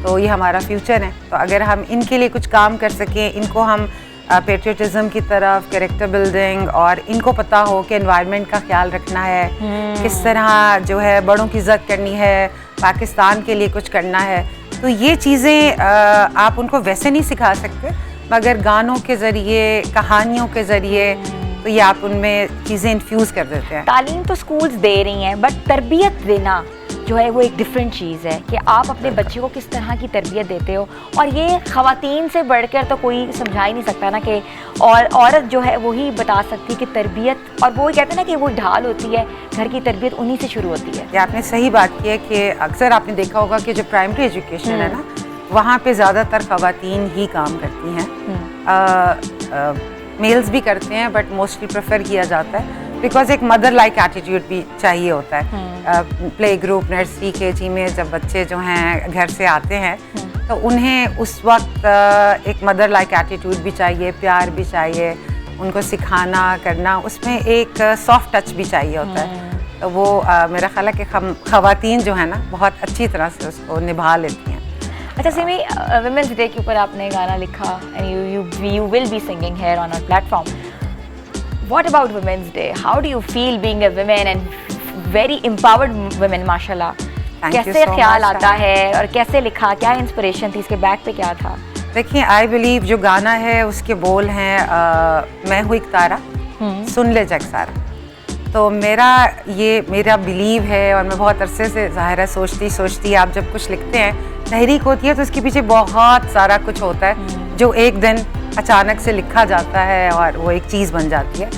तो ये हमारा फ्यूचर है। तो अगर हम इनके लिए कुछ काम कर सकें, इनको हम पेट्रियटिज्म की तरफ, कैरेक्टर बिल्डिंग, और इनको पता हो कि एनवायरनमेंट का ख्याल रखना है, किस तरह जो है बड़ों की इज़्ज़त करनी है, पाकिस्तान के लिए कुछ करना है, तो ये चीज़ें आप उनको वैसे नहीं सिखा सकते, मगर गानों के ज़रिए, कहानियों के ज़रिए, तो ये आप उनमें चीज़ें इन्फ्यूज़ कर देते हैं। तालीम तो स्कूल्स दे रही हैं, बट तरबियत देना जो है वो एक डिफरेंट चीज़ है कि आप अपने बच्चे को किस तरह की तरबियत देते हो। और ये ख़वातीन से बढ़कर तो कोई समझा ही नहीं सकता ना कि, और औरत जो है वही बता सकती है कि तरबियत, और वो कहते हैं ना कि वो ढाल होती है, घर की तरबियत उन्हीं से शुरू होती है। ये आपने सही बात की है कि अक्सर आपने देखा होगा कि जो प्राइमरी एजुकेशन है ना, वहाँ पे ज़्यादातर ख़वातीन ही काम करती हैं। मेल्स भी करते हैं बट मोस्टली प्रेफर किया जाता है, बिकॉज एक मदर लाइक एटीट्यूड भी चाहिए होता है। प्ले ग्रुप, नर्सरी, केजी में जब बच्चे जो हैं घर से आते हैं तो उन्हें उस वक्त एक मदर लाइक एटीट्यूड भी चाहिए, प्यार भी चाहिए, उनको सिखाना करना, उसमें एक सॉफ्ट टच भी चाहिए होता है। तो वो मेरा ख्याल है कि ख़वातीन जो है ना बहुत अच्छी तरह से उसको निभा लेती हैं। अच्छा सिमी, विमेंस डे के ऊपर आपने गाना लिखा and you will be singing here on our platform. What about Women's Day? How do you feel being a woman and very empowered women, माशाल्लाह? कैसे ख्याल आता है और कैसे लिखा, क्या इंस्पिरेशन थी, इसके बैक पे क्या था? देखिए, आई बिलीव जो गाना है उसके बोल हैं मैं हूँ एक तारा, सुन ले जग सारा। तो मेरा बिलीव है और मैं बहुत अरसे से ज़ाहिर है सोचती आप जब कुछ लिखते हैं, तहरीक होती है तो उसके पीछे बहुत सारा कुछ होता है जो एक दिन अचानक से लिखा जाता है और वो एक चीज़ बन जाती है।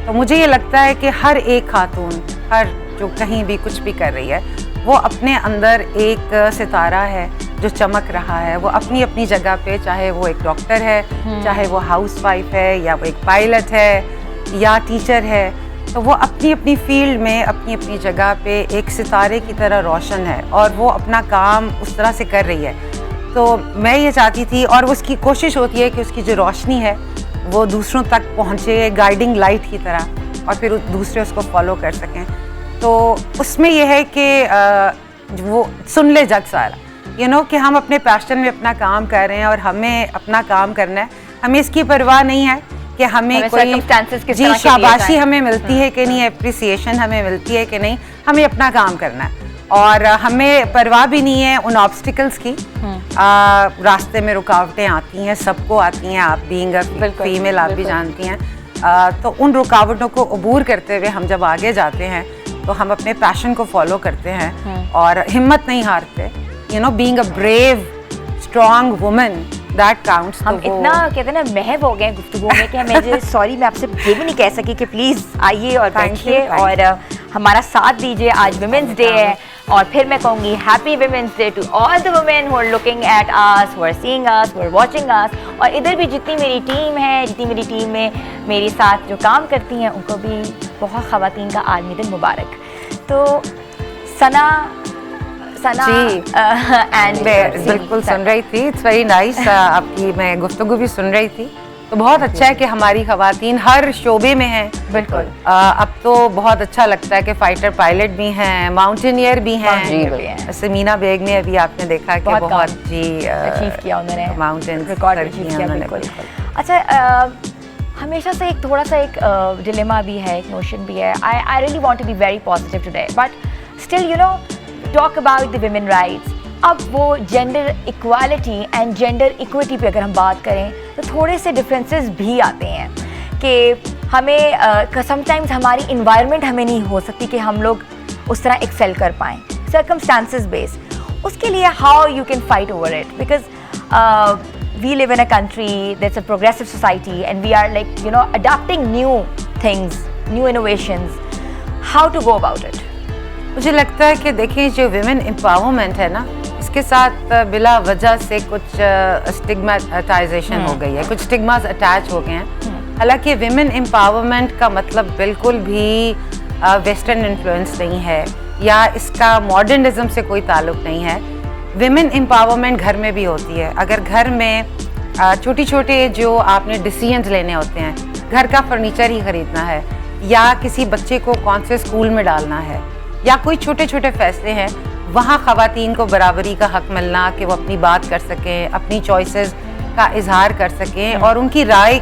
तो मुझे ये लगता है कि हर एक खातून, हर जो कहीं भी कुछ भी कर रही है, वो अपने अंदर एक सितारा है जो चमक रहा है। वो अपनी अपनी जगह पे, चाहे वो एक डॉक्टर है, चाहे वो हाउसवाइफ है, या वो एक पायलट है या टीचर है, तो वो अपनी अपनी फील्ड में अपनी अपनी जगह पे एक सितारे की तरह रोशन है और वो अपना काम उस तरह से कर रही है। तो मैं ये चाहती थी, और उसकी कोशिश होती है कि उसकी जो रोशनी है वो दूसरों तक पहुँचे गाइडिंग लाइट की तरह, और फिर दूसरे उसको फॉलो कर सकें। तो उसमें यह है कि वो सुन ले जग सारा, कि हम अपने पैशन में अपना काम कर रहे हैं और हमें अपना काम करना है। हमें इसकी परवाह नहीं है कि हमें कोई जी शाबाशी हमें मिलती है कि नहीं, अप्रिसिएशन हमें मिलती है कि नहीं, हमें अपना काम करना है। और हमें परवाह भी नहीं है उन ऑब्स्टिकल्स की। रास्ते में रुकावटें आती हैं, सबको आती हैं, आप बीइंग अ फीमेल आप भी जानती हैं। तो उन रुकावटों को अबूर करते हुए हम जब आगे जाते हैं तो हम अपने पैशन को फॉलो करते हैं और हिम्मत नहीं हारते। Being a brave strong woman, that counts. हम इतना कहते हैं ना महव हो गए गुफ्तगू में कि मैं सॉरी मैं आपसे ये भी नहीं कह सकी कि प्लीज़ आइए और बैठिए और हमारा साथ दीजिए। आज वुमेंस डे है और फिर मैं कहूँगी happy women's day to all the women who are looking at us, who are seeing us, who are watching us. और इधर भी जितनी मेरी टीम है, जितनी मेरी टीम में मेरे साथ जो काम करती हैं उनको भी बहुत ख़वातीन का आलमी दिन मुबारक। तो सना जी एंड बिल्कुल सुन रही थी, इट्स वेरी नाइस। आपकी मैं गुफ्तगू भी सुन रही थी, तो बहुत अच्छा है कि हमारी ख़वातीन हर शोबे में हैं। बिल्कुल अब तो बहुत अच्छा लगता है कि फाइटर पायलट भी हैं, माउंटेनियर भी हैं। समीना बेग ने अभी आपने देखा कि बहुत जी अचीव किया उन्होंने, माउंटेन रिकॉर्ड अचीव किया। बिल्कुल। अच्छा हमेशा से एक थोड़ा सा एक डिलेमा भी है, एक नोशन भी है। I really want to be very positive today but still you know talk about the women rights. अब वो gender equality and gender equity पे अगर हम बात करें तो थोड़े से डिफरेंसेस भी आते हैं कि हमें समटाइम्स हमारी इन्वायरमेंट हमें नहीं हो सकती कि हम लोग उस तरह एक्सेल कर पाएँ सर्कमस्टांसेस बेस। उसके लिए how you can fight over it because we live in a country that's a progressive society and we are like you know adapting new things, new innovations. How to go about it? मुझे लगता है कि देखिए जो women empowerment है ना, इसके साथ बिला वजह से कुछ स्टिग्मेटाइजेशन हो गई है, कुछ स्टिग्मास अटैच हो गए हैं। हालांकि विमेन एम्पावरमेंट का मतलब बिल्कुल भी वेस्टर्न इन्फ्लुएंस नहीं है या इसका मॉडर्निज्म से कोई ताल्लुक नहीं है। विमेन एम्पावरमेंट घर में भी होती है। अगर घर में छोटे छोटे जो आपने डिसीजंस लेने होते हैं, घर का फर्नीचर ही खरीदना है या किसी बच्चे को कौन से स्कूल में डालना है या कोई छोटे छोटे फैसले हैं, वहाँ ख़वातीन को बराबरी का हक़ मिलना कि वो अपनी बात कर सकें, अपनी चॉइसेस का इजहार कर सकें और उनकी राय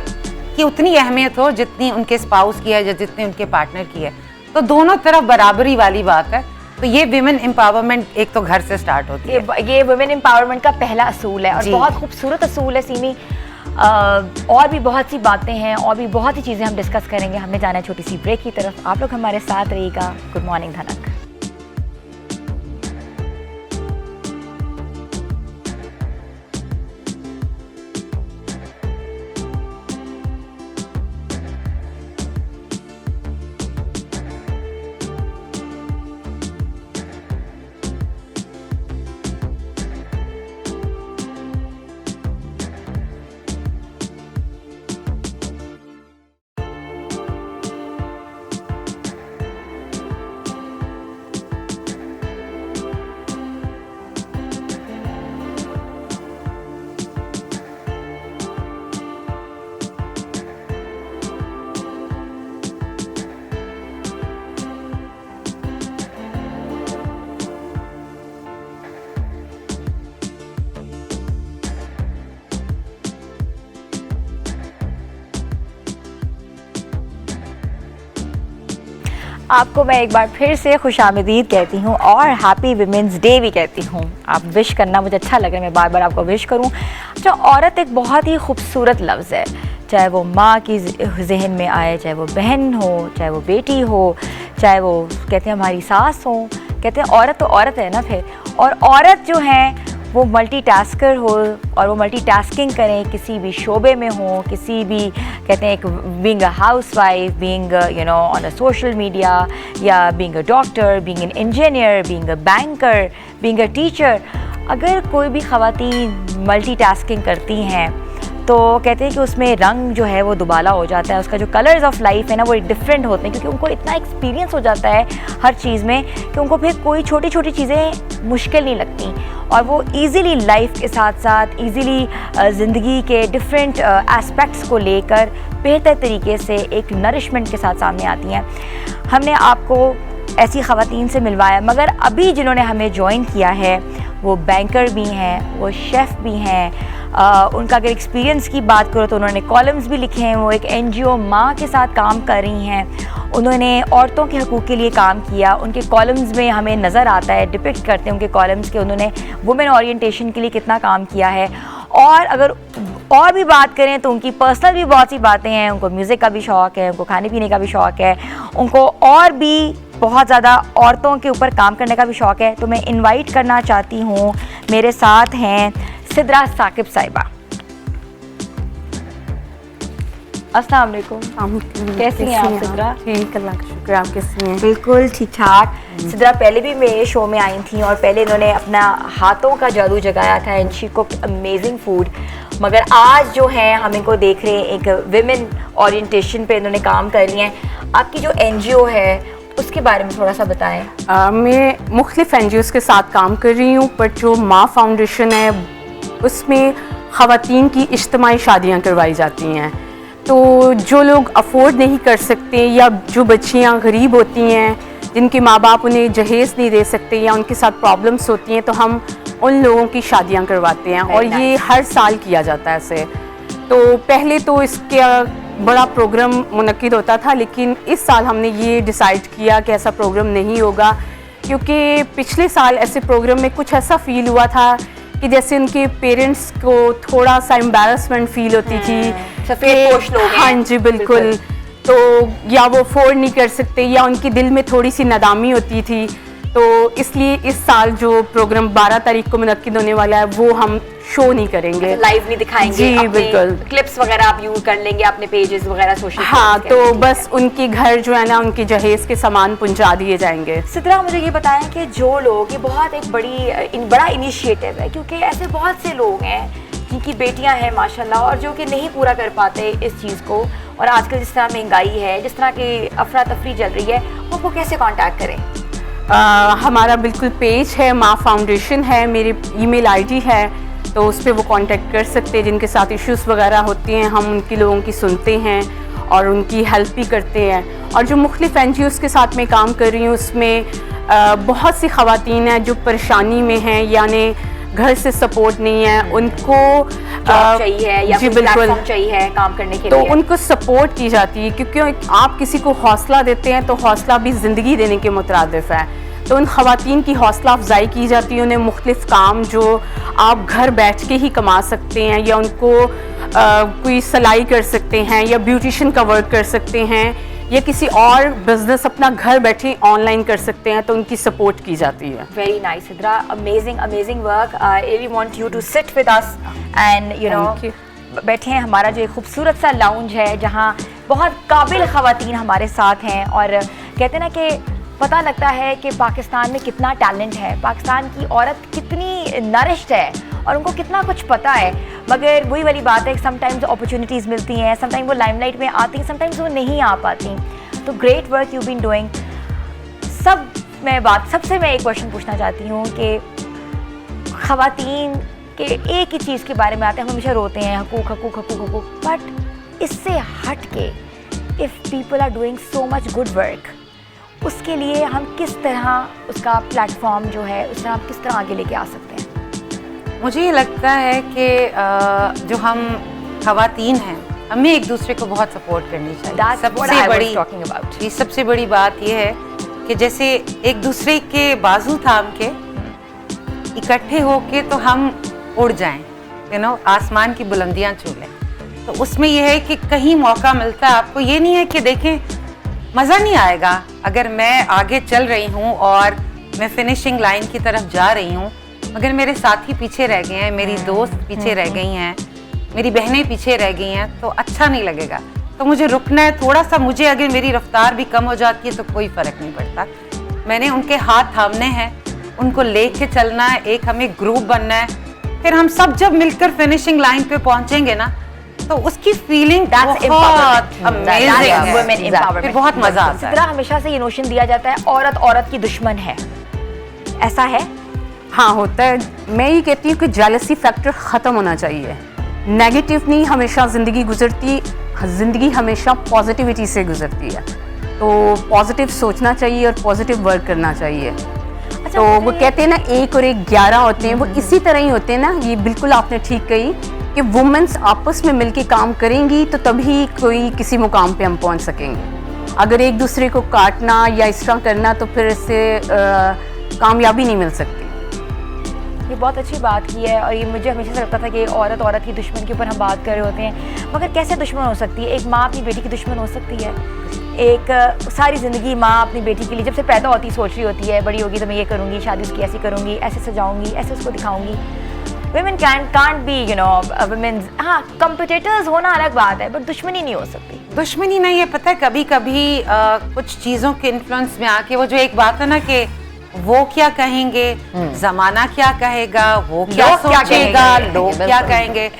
की उतनी अहमियत हो जितनी उनके स्पाउस की है या जितनी उनके पार्टनर की है। तो दोनों तरफ बराबरी वाली बात है। तो ये विमेन एम्पावरमेंट एक तो घर से स्टार्ट होती है। ये विमेन एम्पावरमेंट का पहला असूल है और बहुत खूबसूरत असूल है सीमी। और भी बहुत सी बातें हैं और भी बहुत सी चीज़ें हम डिस्कस करेंगे। हमने जाना है छोटी सी ब्रेक की तरफ, आप लोग हमारे साथ रहिएगा। गुड मॉर्निंग धनक। आपको मैं एक बार फिर से खुशामदीद कहती हूँ और हैप्पी विमेंस डे भी कहती हूँ। आप विश करना मुझे अच्छा लग रहा है, मैं बार बार आपको विश करूँ। अच्छा, औरत एक बहुत ही खूबसूरत लफ्ज़ है, चाहे वो माँ की जहन में आए, चाहे वो बहन हो, चाहे वो बेटी हो, चाहे वो कहते हैं हमारी सास हो। कहते हैं औरत तो औरत है ना फिर। और औरत जो है वो मल्टीटास्कर हो और वो मल्टीटास्किंग करें, किसी भी शोबे में हो, किसी भी कहते हैं एक being a housewife, being you know on a social media या being a doctor, being an engineer, being a banker, being a teacher. अगर कोई भी ख़वातीन मल्टीटास्किंग करती हैं तो कहते हैं कि उसमें रंग जो है वो दुबाला हो जाता है, उसका जो कलर्स ऑफ लाइफ है ना वो डिफरेंट होते हैं क्योंकि उनको इतना एक्सपीरियंस हो जाता है हर चीज़ में कि उनको फिर कोई छोटी छोटी चीज़ें मुश्किल नहीं लगती और वो इजीली लाइफ के साथ साथ इजीली ज़िंदगी के डिफरेंट एस्पेक्ट्स को लेकर बेहतर तरीके से एक नरिशमेंट के साथ सामने आती हैं। हमने आपको ऐसी ख़वातीन से मिलवाया, मगर अभी जिन्होंने हमें ज्वाइन किया है वो बैंकर भी हैं, वो शेफ़ भी हैं। उनका अगर एक्सपीरियंस की बात करो तो उन्होंने कॉलम्स भी लिखे हैं, वो एक NGO माँ के साथ काम कर रही हैं, उन्होंने औरतों के हकूक़ के लिए काम किया। उनके कॉलम्स में हमें नज़र आता है, डिपिक्ट करते हैं उनके कॉलम्स के उन्होंने वुमेन ओरिएंटेशन के लिए कितना काम किया है। और अगर और भी बात करें तो उनकी पर्सनल भी बहुत सी बातें हैं, उनको म्यूज़िक का भी शौक़ है, उनको खाने पीने का भी शौक़ है, उनको और भी बहुत ज़्यादा औरतों के ऊपर काम करने का भी शौक़ है। तो मैं इनवाइट करना चाहती हूँ, मेरे साथ हैं सिद्रा साकिब साहिबा। अस्सलाम वालेकुम। कैसी हैं आप सिद्रा? ठीक, अल्लाह का शुक्र। आप कैसी हैं? बिल्कुल ठीक ठाक। सिद्रा पहले भी मेरे शो में आई थी और पहले इन्होंने अपना हाथों का जादू जगाया था and she cooked amazing food. मगर आज जो है हम इनको देख रहे हैं एक विमेन ओरिएंटेशन पे इन्होंने काम कर लिया है। आपकी जो NGO है उसके बारे में थोड़ा सा बताएं। मैं मुख्तलिफ NGOs के साथ काम कर रही हूँ, पर जो माँ फाउंडेशन है उसमें ख़वातीन की इज्तिमाई शादियाँ करवाई जाती हैं। तो जो लोग अफोर्ड नहीं कर सकते या जो बच्चियाँ गरीब होती हैं, जिनके माँ बाप उन्हें जहेज़ नहीं दे सकते या उनके साथ प्रॉब्लम्स होती हैं, तो हम उन लोगों की शादियाँ करवाते हैं और ये हर साल किया जाता है ऐसे। तो पहले तो इसका बड़ा प्रोग्राम मुनक्किद होता था, लेकिन इस साल हमने ये डिसाइड किया कि ऐसा प्रोग्राम नहीं होगा, क्योंकि पिछले साल ऐसे प्रोग्राम में कुछ ऐसा फ़ील हुआ था कि जैसे उनके पेरेंट्स को थोड़ा सा एम्बैरसमेंट फील होती थी। सफेदपोश लोग हैं। हाँ जी, बिल्कुल। तो या वो अफोर्ड नहीं कर सकते या उनके दिल में थोड़ी सी नादामी होती थी। तो इसलिए इस साल जो प्रोग्राम 12 तारीख को मुनक्किद होने वाला है वो हम शो नहीं करेंगे, लाइव नहीं दिखाएंगे। जी बिल्कुल। क्लिप्स वगैरह आप यूज कर लेंगे अपने पेजेस वगैरह सोशल। हाँ, तो बस उनके घर जो है ना, उनके जहेज के सामान पहुंचा दिए जाएंगे। सिद्रा मुझे ये बताएं कि जो लोग, ये बहुत एक बड़ा इनिशिएटिव है, क्योंकि ऐसे बहुत से लोग हैं जिनकी बेटियां हैं माशाल्लाह और जो कि नहीं पूरा कर पाते इस चीज़ को। और आजकल जिस तरह महंगाई है, जिस तरह की अफरा तफरी चल रही है, उनको कैसे कांटेक्ट करें? हमारा बिल्कुल पेज है, माँ फाउंडेशन है, मेरी ईमेल आईडी है, तो उस पर वो कांटेक्ट कर सकते हैं। जिनके साथ इश्यूज़ वगैरह होते हैं हम उनकी लोगों की सुनते हैं और उनकी हेल्प भी करते हैं। और जो मुख्तलिफ NGOs के साथ मैं काम कर रही हूँ उसमें बहुत सी ख़वातीन हैं जो परेशानी में हैं, यानी घर से सपोर्ट नहीं है, उनको चाहिए या जी कोई बिल्कुल प्लेटफॉर्म चाहिए है काम करने के तो लिए, उनको सपोर्ट की जाती है, क्योंकि आप किसी को हौसला देते हैं तो हौसला भी ज़िंदगी देने के मुतरादिफ है। तो उन ख़वातीन की हौसला अफजाई की जाती है, उन्हें मुख्तलिफ काम जो आप घर बैठ के ही कमा सकते हैं, या उनको कोई सिलाई कर सकते हैं या ब्यूटिशियन का वर्क कर सकते हैं या किसी और बिजनेस अपना घर बैठे ऑनलाइन कर सकते हैं, तो उनकी सपोर्ट की जाती है। Very nice Sidra, amazing work. I really want you to sit with us and you know बैठे हैं। हमारा जो एक खूबसूरत सा लाउंज है जहाँ बहुत काबिल ख़वातीन हमारे साथ हैं और कहते हैं ना कि पता लगता है कि पाकिस्तान में कितना टैलेंट है, पाकिस्तान की औरत कितनी नरिश्ड है और उनको कितना कुछ पता है। मगर वही वाली बात है कि समटाइम्स अपॉर्चुनिटीज़ मिलती हैं, समटाइम्स वो लाइमलाइट में आती हैं, समटाइम्स वो नहीं आ पाती। तो great work you been doing. सबसे मैं एक क्वेश्चन पूछना चाहती हूँ कि ख़वातीन के एक ही चीज़ के बारे में आते हैं, हम हमेशा रोते हैं हकूक़ हकूक़ हकूक़ हकूक़, बट इससे हट के if people are doing so much good work, उसके लिए हम किस तरह उसका प्लेटफॉर्म जो है उस तरह हम किस तरह आगे लेके आ सकते हैं? मुझे ये लगता है कि जो हम ख़वातीन हैं हमें एक दूसरे को बहुत सपोर्ट करनी चाहिए। सबसे बड़ी बात ये है कि जैसे एक दूसरे के बाजू थाम के इकट्ठे होके तो हम उड़ जाएं, आसमान की बुलंदियां छू लें। तो उसमें यह है कि कहीं मौका मिलता है आपको, ये नहीं है कि देखें मज़ा नहीं आएगा अगर मैं आगे चल रही हूँ और मैं फिनिशिंग लाइन की तरफ जा रही हूँ मगर मेरे साथी पीछे रह गए हैं, मेरी दोस्त पीछे रह गई हैं, मेरी बहनें पीछे रह गई हैं, तो अच्छा नहीं लगेगा। तो मुझे रुकना है थोड़ा सा, मुझे अगर मेरी रफ्तार भी कम हो जाती है तो कोई फ़र्क नहीं पड़ता। मैंने उनके हाथ थामने हैं, उनको लेके चलना है, एक हमें ग्रुप बनना है, फिर हम सब जब मिलकर फिनिशिंग लाइन पे पहुँचेंगे ना तो उसकी फीलिंग बहुत अमेजिंग है, फिर बहुत मजा आता है। सिद्रा, हमेशा से ये नोशन दिया जाता है औरत औरत की दुश्मन है, ऐसा है? हाँ, होता है। मैं ये कहती हूँ कि जेलसी फैक्टर ख़त्म होना चाहिए। नेगेटिव नहीं हमेशा ज़िंदगी गुजरती, ज़िंदगी हमेशा पॉजिटिविटी से गुजरती है, तो पॉजिटिव सोचना चाहिए और पॉजिटिव वर्क करना चाहिए। तो वो कहते हैं ना 1 और 1 11 होते हैं, वो इसी तरह ही होते हैं ना। ये बिल्कुल आपने ठीक कही कि वुमेन्स आपस में मिलके काम करेंगी तो तभी कोई किसी मुकाम पे हम पहुंच सकेंगे। अगर एक दूसरे को काटना या इस तरह करना तो फिर इससे कामयाबी नहीं मिल सकती। ये बहुत अच्छी बात की है और ये मुझे हमेशा से लगता था कि औरत औरत की दुश्मन के ऊपर हम बात कर रहे होते हैं, मगर कैसे दुश्मन हो सकती है? एक माँ अपनी बेटी की दुश्मन हो सकती है? एक सारी ज़िंदगी माँ अपनी बेटी के लिए जब से पैदा होती सोच रही होती है बड़ी होगी तो मैं ये करूँगी, शादी उसकी ऐसी करूँगी, ऐसे सजाऊँगी, ऐसे उसको दिखाऊँगी। women can't be, you know, women's, हाँ competitors होना अलग बात है, but दुश्मनी नहीं हो सकती। दुश्मनी नहीं है, पता है कभी कभी कुछ चीज़ों के इन्फ्लुएंस में आके वो जो एक बात है ना कि वो क्या कहेंगे, जमाना क्या कहेगा, वो क्या लोग क्या सोचेगा, कहेंगे, लोग क्या कहेंगे।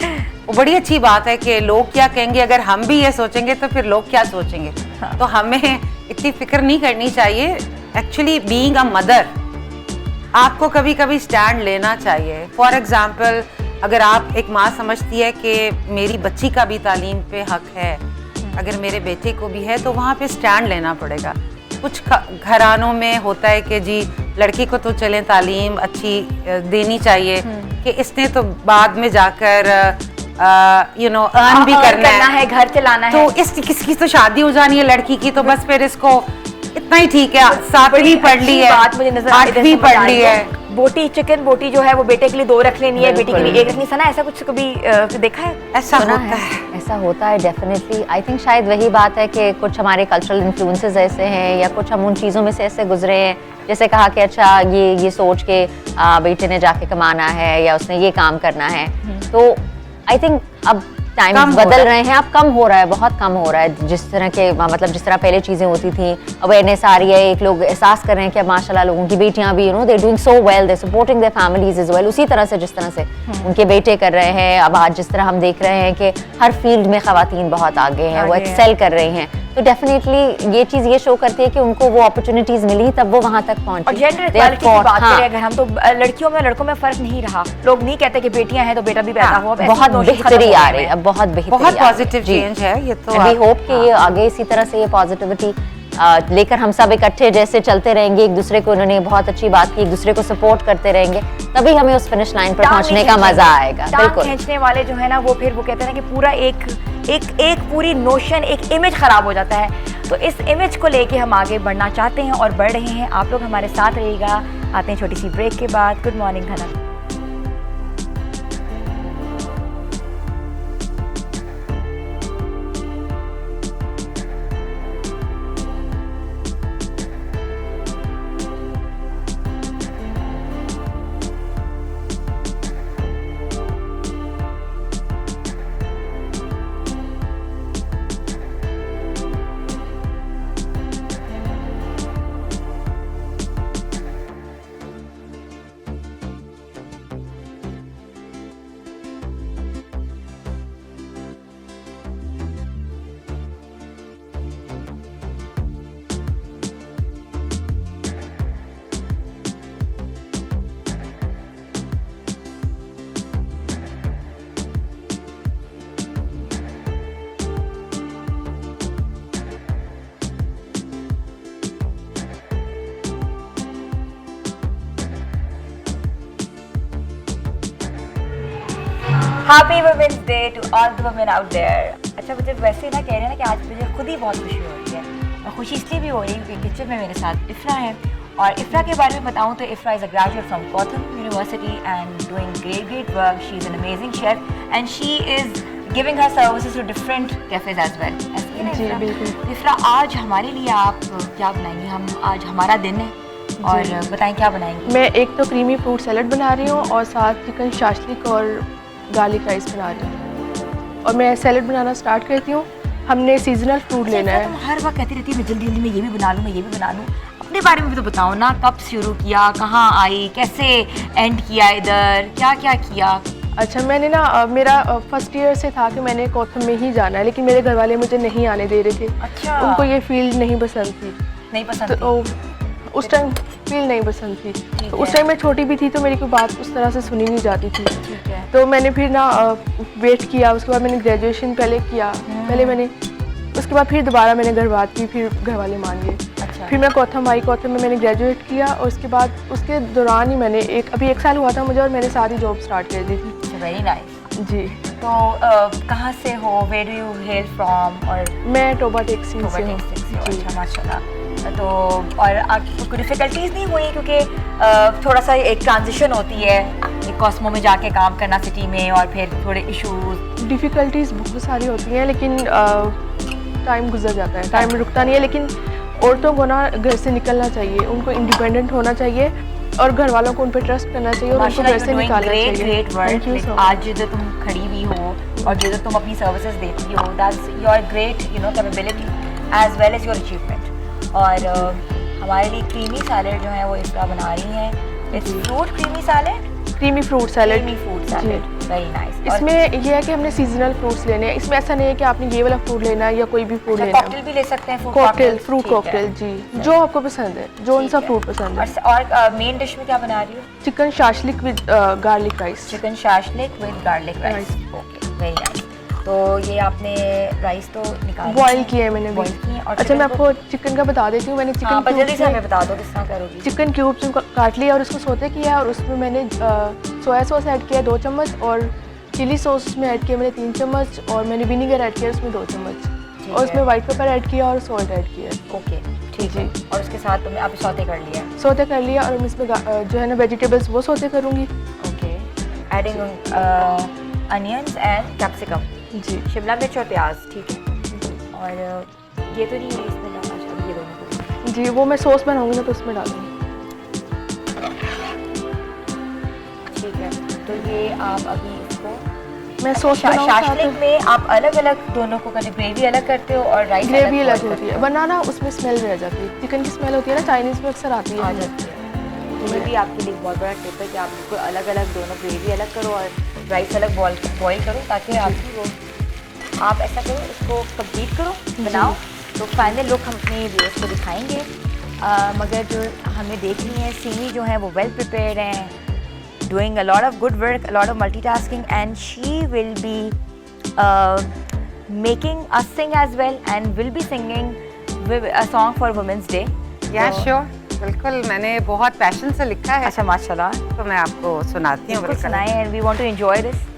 वो बड़ी अच्छी बात है कि लोग क्या कहेंगे, अगर हम भी ये सोचेंगे तो फिर लोग क्या सोचेंगे। तो हमें इतनी फिक्र नहीं करनी चाहिए। एक्चुअली बीइंग अ मदर आपको कभी कभी स्टैंड लेना चाहिए। फॉर एग्जाम्पल अगर आप एक माँ समझती है कि मेरी बच्ची का भी तालीम पे हक है, अगर मेरे बेटे को भी है, तो वहाँ पे स्टैंड लेना पड़ेगा। कुछ घरानों में होता है कि जी लड़की को तो चलें तालीम अच्छी देनी चाहिए कि इसने तो बाद में जाकर यू नो अर्न भी करना है, घर चलाना है, तो इस किसकी तो शादी हो जानी है लड़की की, तो बस फिर इसको इतना ही ठीक है, 7वीं पढ़ ली है, बात मुझे नजर 8वीं पढ़ ली है। बोटी चिकन बोटी जो है वो बेटे के लिए 2 रख लेनी है, बेटी के लिए 1 रखनी। सना ऐसा कुछ कभी देखा है? ऐसा सुना होता है। ऐसा होता है डेफिनेटली। आई थिंक शायद वही बात है कि कुछ हमारे कल्चरल इन्फ्लुएंसेस ऐसे हैं या कुछ हम उन चीज़ों में से ऐसे गुजरे हैं, जैसे कहा कि अच्छा ये सोच के बेटे ने जाके कमाना है या उसने ये काम करना है। तो आई थिंक अब टाइम्स बदल रहे हैं, अब कम हो रहा है, बहुत कम हो रहा है। जिस तरह के मतलब जिस तरह पहले चीज़ें होती थी, अवेयरनेस आ रही है, एक लोग एहसास कर रहे हैं कि अब माशाल्लाह लोगों की बेटियां भी, you know, they doing so well, they supporting their families as well. उसी तरह से जिस तरह से उनके बेटे कर रहे हैं, अब आज जिस तरह हम देख रहे हैं कि हर फील्ड में खवातीन बहुत आगे हैं, वो एक्सेल कर रही हैं। तो डेफिनेटली ये चीज़ ये शो करती है कि उनको वो अपॉर्चुनिटीज मिली तब वो वहाँ तक पहुँची। और जेंडर इक्वालिटी की बात करें अगर हम, तो लड़कियों में लड़कों में फर्क नहीं रहा। लोग नहीं कहते कि बेटियां हैं तो बेटा भी पैदा हो। बहुत बेहतरी आ रही है, अब बहुत बेहतरी, बहुत पॉजिटिव चेंज है ये तो। वी होप कि ये आगे इसी तरह से ये पॉजिटिविटी लेकर हम सब इकट्ठे जैसे चलते रहेंगे, एक दूसरे को, उन्होंने बहुत अच्छी बात की, एक दूसरे को सपोर्ट करते रहेंगे, तभी हमें उस फिनिश लाइन पर पहुंचने का मजा आएगा। बिल्कुल खींचने वाले जो है ना वो फिर वो कहते हैं ना कि पूरा एक पूरी नोशन, एक इमेज खराब हो जाता है। तो इस इमेज को लेके हम आगे बढ़ना चाहते हैं और बढ़ रहे हैं। आप लोग हमारे साथ रहिएगा। आते हैं छोटी सी ब्रेक के बाद। Good morning Dhanak. Happy women's day to all the women out there. अच्छा मुझे वैसे ना कह रहे हैं ना कि आज मुझे खुद ही बहुत खुशी हो रही है, और खुशी इसलिए भी हो रही है क्योंकि किचन में मेरे साथ इफ्रा है। और इफ्रा के बारे में बताऊं तो Ifra is a graduate from Gautam university and doing great work. She is an amazing chef and she is giving her services to different cafes as well. जी बिल्कुल। इफ्रा आज हमारे लिए आप क्या बनाएंगी? हम आज हमारा दिन है और बताएं क्या बनाएंगी। मैं एक तो क्रीमी फ्रूट सैलड बना रही हूँ और साथ चिकन शाशलिक और गार्लिक राइस बना रही हूँ। और मैं सैलड बनाना स्टार्ट करती हूँ। हमने सीजनल फ्रूट लेना है। तुम हर वक्त कहती रहती है मैं जल्दी जल्दी में ये भी बना लूँ, मैं ये भी बना लूँ। अपने बारे में भी तो बताओ ना, कब शुरू किया, कहाँ आई, कैसे एंड किया, इधर क्या क्या किया? अच्छा मैंने ना मेरा फर्स्ट ईयर से था कि मैंने गौतम में ही जाना है, लेकिन मेरे घर वाले मुझे नहीं आने दे रहे थे। अच्छा। उनको ये फील्ड नहीं पसंद थी। नहीं पसंद तो उस टाइम फील्ड नहीं पसंद थी। तो उस टाइम मैं छोटी भी थी तो मेरी कोई बात उस तरह से सुनी नहीं जाती थी। ठीक है। तो मैंने फिर ना वेट किया। उसके बाद मैंने ग्रेजुएशन पहले किया, पहले मैंने, उसके बाद फिर दोबारा मैंने घर बात की, फिर घर वाले मान गए। अच्छा। फिर मैं गौतम आई, गौतम में मैंने ग्रेजुएट किया और उसके बाद उसके दौरान ही मैंने अभी 1 साल हुआ था मुझे और मैंने सारी जॉब स्टार्ट कर दी थी। Very nice. जी। तो कहाँ से हो, where do you hail from? और मैं टोबा टेक्सटाइल से हूँ। जी। अच्छा माशाल्लाह। तो और आपको कोई डिफ़िकल्टीज नहीं हुई क्योंकि थोड़ा सा एक ट्रांजिशन होती है कॉस्मो में जाके काम करना सिटी में, और फिर थोड़े इश्यूज? डिफ़िकल्टीज बहुत सारी होती हैं लेकिन टाइम गुजर जाता है, टाइम रुकता नहीं है। लेकिन औरतों को ना घर से निकलना चाहिए, उनको इंडिपेंडेंट होना चाहिए और घर वालों को उन पे ट्रस्ट करना चाहिए और उनको घर से निकालना चाहिए। Great Thank you work. so much. आज जो तुम खड़ी हुई हो और जो तुम अपनी सर्विसेज देती हो, that's your great capability as well as your achievement. और हमारे लिए क्रीमी सैलेड जो है वो इफ्रा बना रही हैं। It's fruit creamy salad, creamy fruit salad. Creamy fruit salad, very nice. इसमें ये है कि हमने सीजनल फ्रूट्स लेने हैं। इसमें ऐसा नहीं है कि आपने ये वाला फ्रूट लेना है या कोई भी फ्रूट लेना कॉकटेल है। भी ले सकते हैं, कॉकटेल, फ्रूट कॉकटेल जी, जो आपको पसंद है, जो उनसा फ्रूट पसंद है। और मेन डिश में क्या बना रही हो? Chicken shashlik with garlic rice. Chicken shashlik with garlic rice. Right. Okay, very nice. तो ये आपने राइस तो निकाल बॉईल किए हैं मैंने बॉईल किए हैं। और अच्छा, मैं आपको चिकन का बता देती हूँ। मैंने हाँ, पर जल्दी से चिकन हमें बता दो किस तरह करोगी। चिकन क्यूब्स काट लिया और उसको सोते किया और उसमें मैंने सोया सॉस ऐड किया 2 चम्मच और चिली सॉस में ऐड किया मैंने 3 चम्मच और मैंने विनीगर ऐड किया उसमें 2 चम्मच ठीक और है। उसमें वाइट पेपर ऐड किया और सॉल्ट ऐड किया। ओके, ठीक है। और उसके साथ तुमने अभी सौते कर लिया है। सोते कर लिया और मैं इसमें जो है ना वेजिटेबल्स वो सोते करूँगी। Okay, adding onions and capsicum, जी शिमला मिर्च और प्याज, ठीक है। और ये तो नहीं है इसमें डालना, अच्छा ये दोनों को। जी, वो मैं सॉस बनाऊँगी ना तो उसमें डालूँगी। ठीक है, तो ये आप अभी इसको मैं सॉस शाशलिक में आप अलग अलग दोनों को करते, ग्रेवी अलग करते हो और राइस ग्रेवी अलग होती है, वरना ना उसमें स्मेल रह जाती है। चिकन की स्मेल होती है ना, चाइनीज़ में अक्सर आती आ है। जाती है। ये भी आपके लिए बहुत बड़ा टिप है कि आप बिल्कुल अलग अलग दोनों ग्रेवी अलग करो और राइस अलग बॉईल करो, ताकि आपकी वो आप ऐसा करो, इसको कंप्लीट करो, बनाओ, तो फाइनल लुक हम अपने व्यूअर्स को दिखाएंगे। मगर जो हमें देखनी है, सीमी जो है वो वेल प्रिपेयर्ड हैं, doing a lot of good work, a lot of multitasking, and she will be making us sing as well and will be singing a song for Women's Day. या sure, बिल्कुल, मैंने बहुत passion से लिखा है, अच्छा, माशाल्लाह, तो मैं आपको सुनाती हूँ। बिल्कुल सुनाएं, and we want to enjoy this.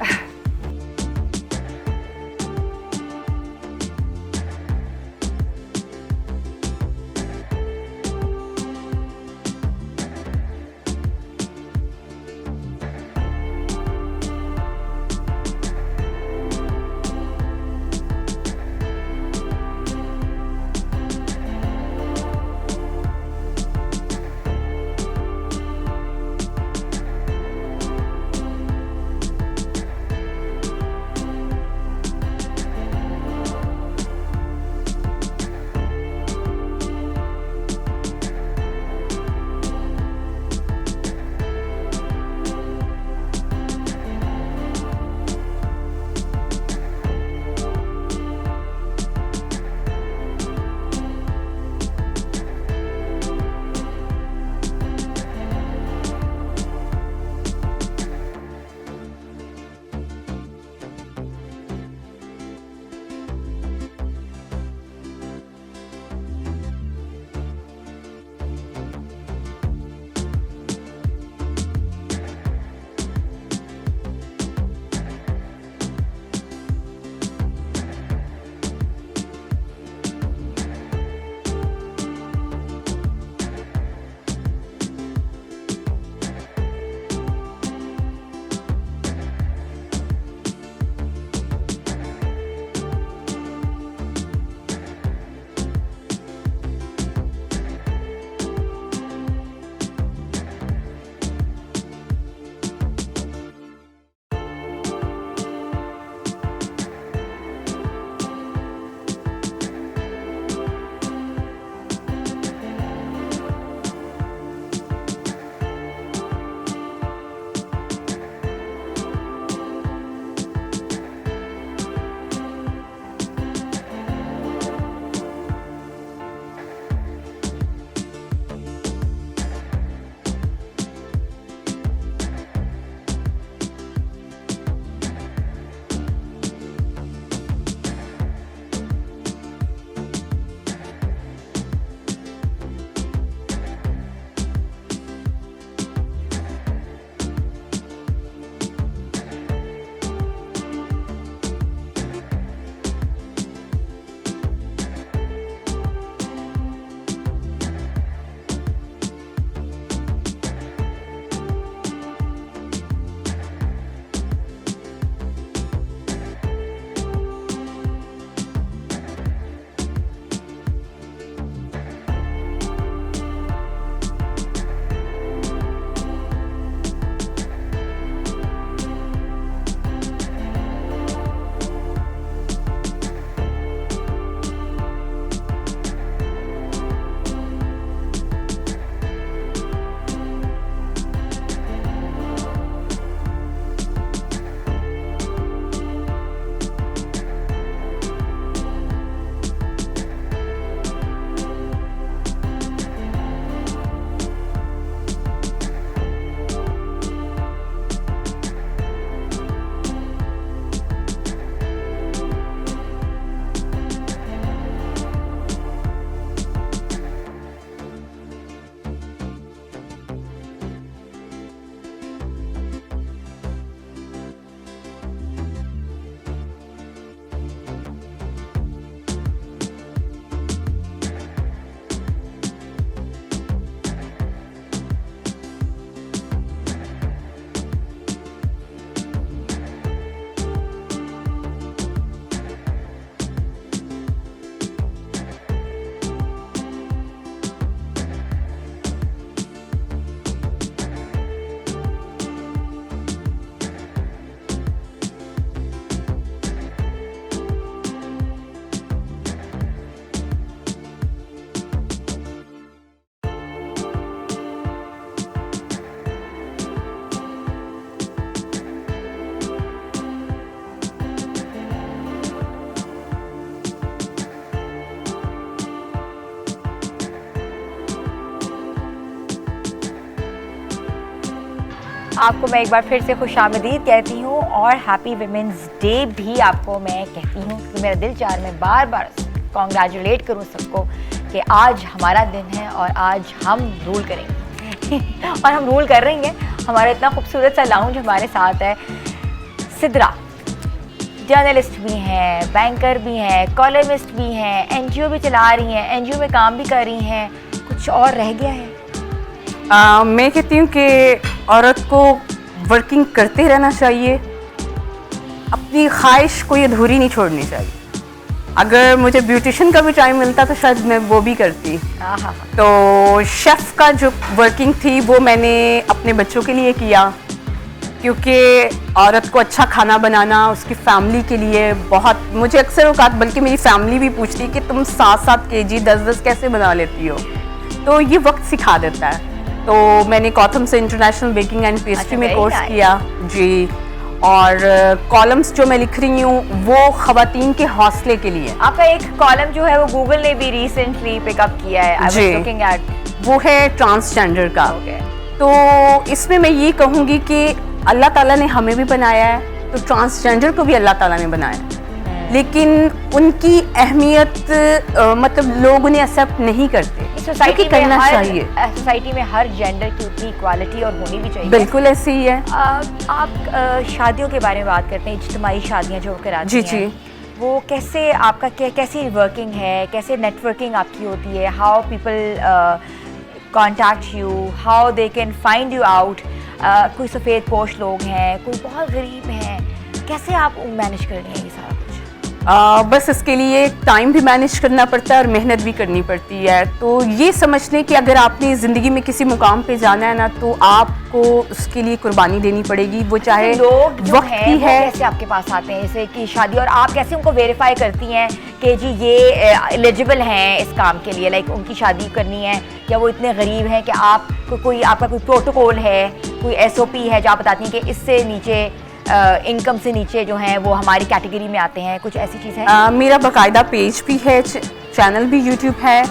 आपको मैं एक बार फिर से खुशामदीद कहती हूँ और हैप्पी विमेंस डे भी आपको मैं कहती हूँ, क्योंकि मेरा दिल चाह मैं बार बार कॉन्ग्रेचुलेट करूँ सबको कि आज हमारा दिन है और आज हम रूल करेंगे और हम रूल कर रही हैं। हमारा इतना खूबसूरत सा लाउंज हमारे साथ है। सिद्रा जर्नलिस्ट भी हैं, बैंकर भी हैं, कॉलमिस्ट भी हैं, एनजीओ भी चला रही हैं, एनजीओ में काम भी कर रही हैं। कुछ और रह गया है? मैं कहती हूँ कि औरत को वर्किंग करते रहना चाहिए, अपनी ख्वाहिश कोई अधूरी नहीं छोड़नी चाहिए। अगर मुझे ब्यूटिशियन का भी टाइम मिलता तो शायद मैं वो भी करती। तो शेफ़ का जो वर्किंग थी वो मैंने अपने बच्चों के लिए किया, क्योंकि औरत को अच्छा खाना बनाना उसकी फैमिली के लिए बहुत, मुझे अक्सर औकात बल्कि मेरी फैमिली भी पूछती कि तुम 7-7 kg 10-10 कैसे बना लेती हो, तो ये वक्त सिखा देता है। तो मैंने कॉथम से इंटरनेशनल बेकिंग एंड पेस्ट्री में कोर्स किया जी, और कॉलम्स जो मैं लिख रही हूँ वो ख़वातीन के हौसले के लिए। आपका एक कॉलम जो है वो गूगल ने भी रिसेंटली पिकअप किया है, I was looking at, वो है ट्रांसजेंडर का। तो इसमें मैं ये कहूँगी कि अल्लाह ताला ने हमें भी बनाया है, तो ट्रांसजेंडर को भी अल्लाह ताला ने बनाया है, लेकिन उनकी अहमियत मतलब लोग उन्हें एक्सेप्ट नहीं करते। सोसाइटी में करना चाहिए, सोसाइटी में हर जेंडर की उतनी इक्वालिटी और होनी भी चाहिए। बिल्कुल ऐसे ही है। आप शादियों के बारे में बात करते हैं, इज्तिमाई शादियाँ जो कराती हैं, जी, वो कैसे आपका कैसी वर्किंग है, कैसे नेटवर्किंग आपकी होती है, how people contact you, how they can find you out. कोई सफ़ेद पोश लोग हैं, कोई बहुत गरीब हैं, कैसे आप मैनेज कर रही हैं ये सारा कुछ? बस इसके लिए टाइम भी मैनेज करना पड़ता है और मेहनत भी करनी पड़ती है। तो ये समझ लें कि अगर आपने ज़िंदगी में किसी मुकाम पे जाना है ना, तो आपको उसके लिए कुर्बानी देनी पड़ेगी, वो चाहे लोग जो वक्त हैं भी वो है। कैसे आपके पास आते हैं जैसे कि शादी, और आप कैसे उनको वेरीफाई करती हैं कि जी ये एलिजिबल हैं इस काम के लिए, लाइक उनकी शादी करनी है या वो इतने गरीब हैं कि आपका कोई प्रोटोकॉल है, कोई SOP है जो आप बताती हैं कि इससे नीचे इनकम से नीचे जो हैं वो हमारी कैटेगरी में आते हैं, कुछ ऐसी चीज़ है? मेरा बाकायदा पेज भी है, चैनल भी यूट्यूब है,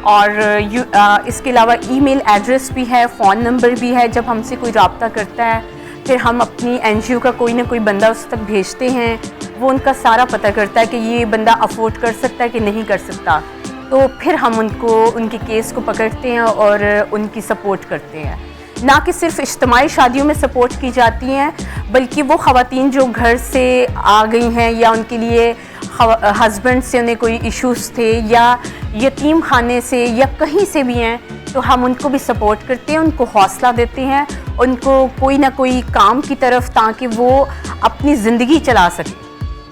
और इसके अलावा ईमेल एड्रेस भी है, फ़ोन नंबर भी है। जब हमसे कोई रब्ता करता है फिर हम अपनी NGO का कोई ना कोई बंदा उस तक भेजते हैं, वो उनका सारा पता करता है कि ये बंदा अफोर्ड कर सकता है कि नहीं कर सकता, तो फिर हम उनके केस को पकड़ते हैं और उनकी सपोर्ट करते हैं। ना कि सिर्फ इज्तिमाई शादियों में सपोर्ट की जाती हैं, बल्कि वो ख़वातीन जो घर से आ गई हैं या उनके लिए हस्बैंड से उन्हें कोई इश्यूज़ थे या यतीम खाने से या कहीं से भी हैं, तो हम उनको भी सपोर्ट करते हैं, उनको हौसला देते हैं, उनको कोई ना कोई काम की तरफ, ताकि वो अपनी ज़िंदगी चला सकें।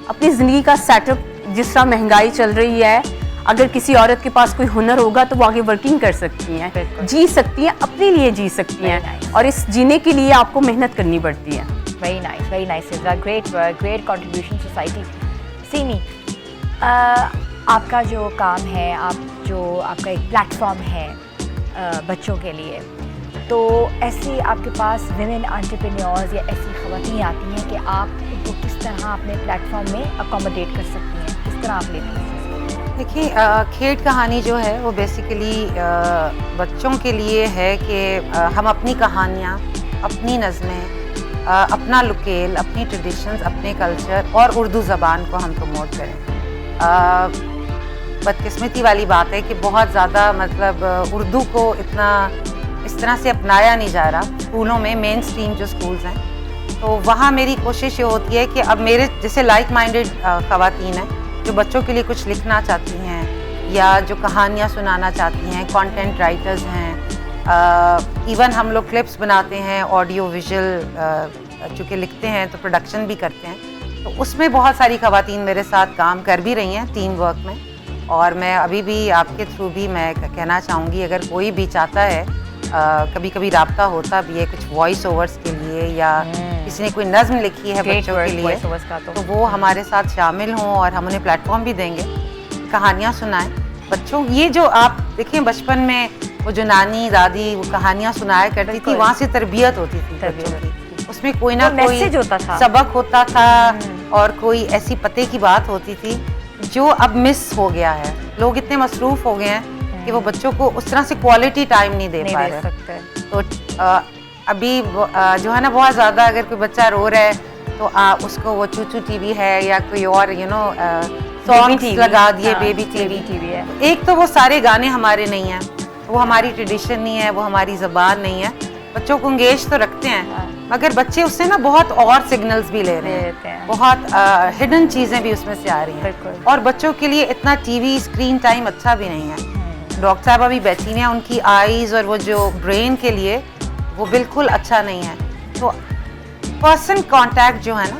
अपनी ज़िंदगी का सेटअप, जिस तरह महंगाई चल रही है, अगर किसी औरत के पास कोई हुनर होगा तो वो आगे वर्किंग कर सकती हैं, जी सकती हैं, अपने लिए जी सकती हैं, और इस जीने के लिए आपको मेहनत करनी पड़ती है। Very nice Sidra, great work, great contribution society. Semi, आपका जो काम है, आपका एक प्लेटफॉर्म है बच्चों के लिए, तो ऐसी आपके पास विमेन एंटरप्रेन्योर्स या ऐसी ख़वातीन आती हैं कि आप उनको किस तरह अपने प्लेटफॉर्म में अकोमोडेट कर सकती हैं, किस तरह आप लेती हैं? देखिए, खेड कहानी जो है वो बेसिकली बच्चों के लिए है कि हम अपनी कहानियाँ, अपनी नज़में, अपना लोकेल, अपनी ट्रेडिशंस, अपने कल्चर और उर्दू ज़बान को हम प्रमोट करें। बदकिस्मती वाली बात है कि बहुत ज़्यादा मतलब उर्दू को इतना इस तरह से अपनाया नहीं जा रहा स्कूलों में, मेन स्ट्रीम जो स्कूल्स हैं। तो वहाँ मेरी कोशिश ये होती है कि अब मेरे जैसे लाइक माइंडेड ख़वातीन हैं जो बच्चों के लिए कुछ लिखना चाहती हैं या जो कहानियाँ सुनाना चाहती हैं, कंटेंट राइटर्स हैं, इवन हम लोग क्लिप्स बनाते हैं, ऑडियो विजुअल चूँकि लिखते हैं तो प्रोडक्शन भी करते हैं, तो उसमें बहुत सारी ख़वातीन मेरे साथ काम कर भी रही हैं टीम वर्क में। और मैं अभी भी आपके थ्रू भी मैं कहना चाहूँगी, अगर कोई भी चाहता है, कभी कभी राब्ता होता भी है कुछ वॉइस ओवर्स के लिए या किसी ने कोई नज़्म लिखी है बच्चों के लिए, तो वो हमारे साथ शामिल हों और हम उन्हें प्लेटफॉर्म भी देंगे, कहानियाँ सुनाएं बच्चों। ये जो आप देखें बचपन में वो जो नानी दादी वो कहानियाँ सुनाया करती थी, वहाँ से तरबियत होती थी बच्चों की, उसमें कोई ना कोई सबक होता था और कोई ऐसी पते की बात होती थी जो अब मिस हो गया है। लोग इतने मसरूफ़ हो गए हैं कि वो बच्चों को उस तरह से क्वालिटी टाइम नहीं दे पा रहे। तो अभी जो है ना बहुत ज़्यादा अगर कोई बच्चा रो रहा है तो उसको वो चूचू टीवी है या कोई और सॉन्ग्स लगा दिए, बेबी टीवी है। एक तो वो सारे गाने हमारे नहीं हैं, वो हमारी ट्रेडिशन नहीं है, वो हमारी ज़बान नहीं है। बच्चों को इंगेज तो रखते हैं मगर बच्चे उससे ना बहुत और सिग्नल्स भी ले रहे हैं, बहुत हिडन चीज़ें भी उसमें से आ रही हैं और बच्चों के लिए इतना टीवी स्क्रीन टाइम अच्छा भी नहीं है। डॉक्टर साहब अभी बैठी हैं, उनकी आईज़ और वो जो ब्रेन के लिए वो बिल्कुल अच्छा नहीं है। तो पर्सन कांटेक्ट जो है ना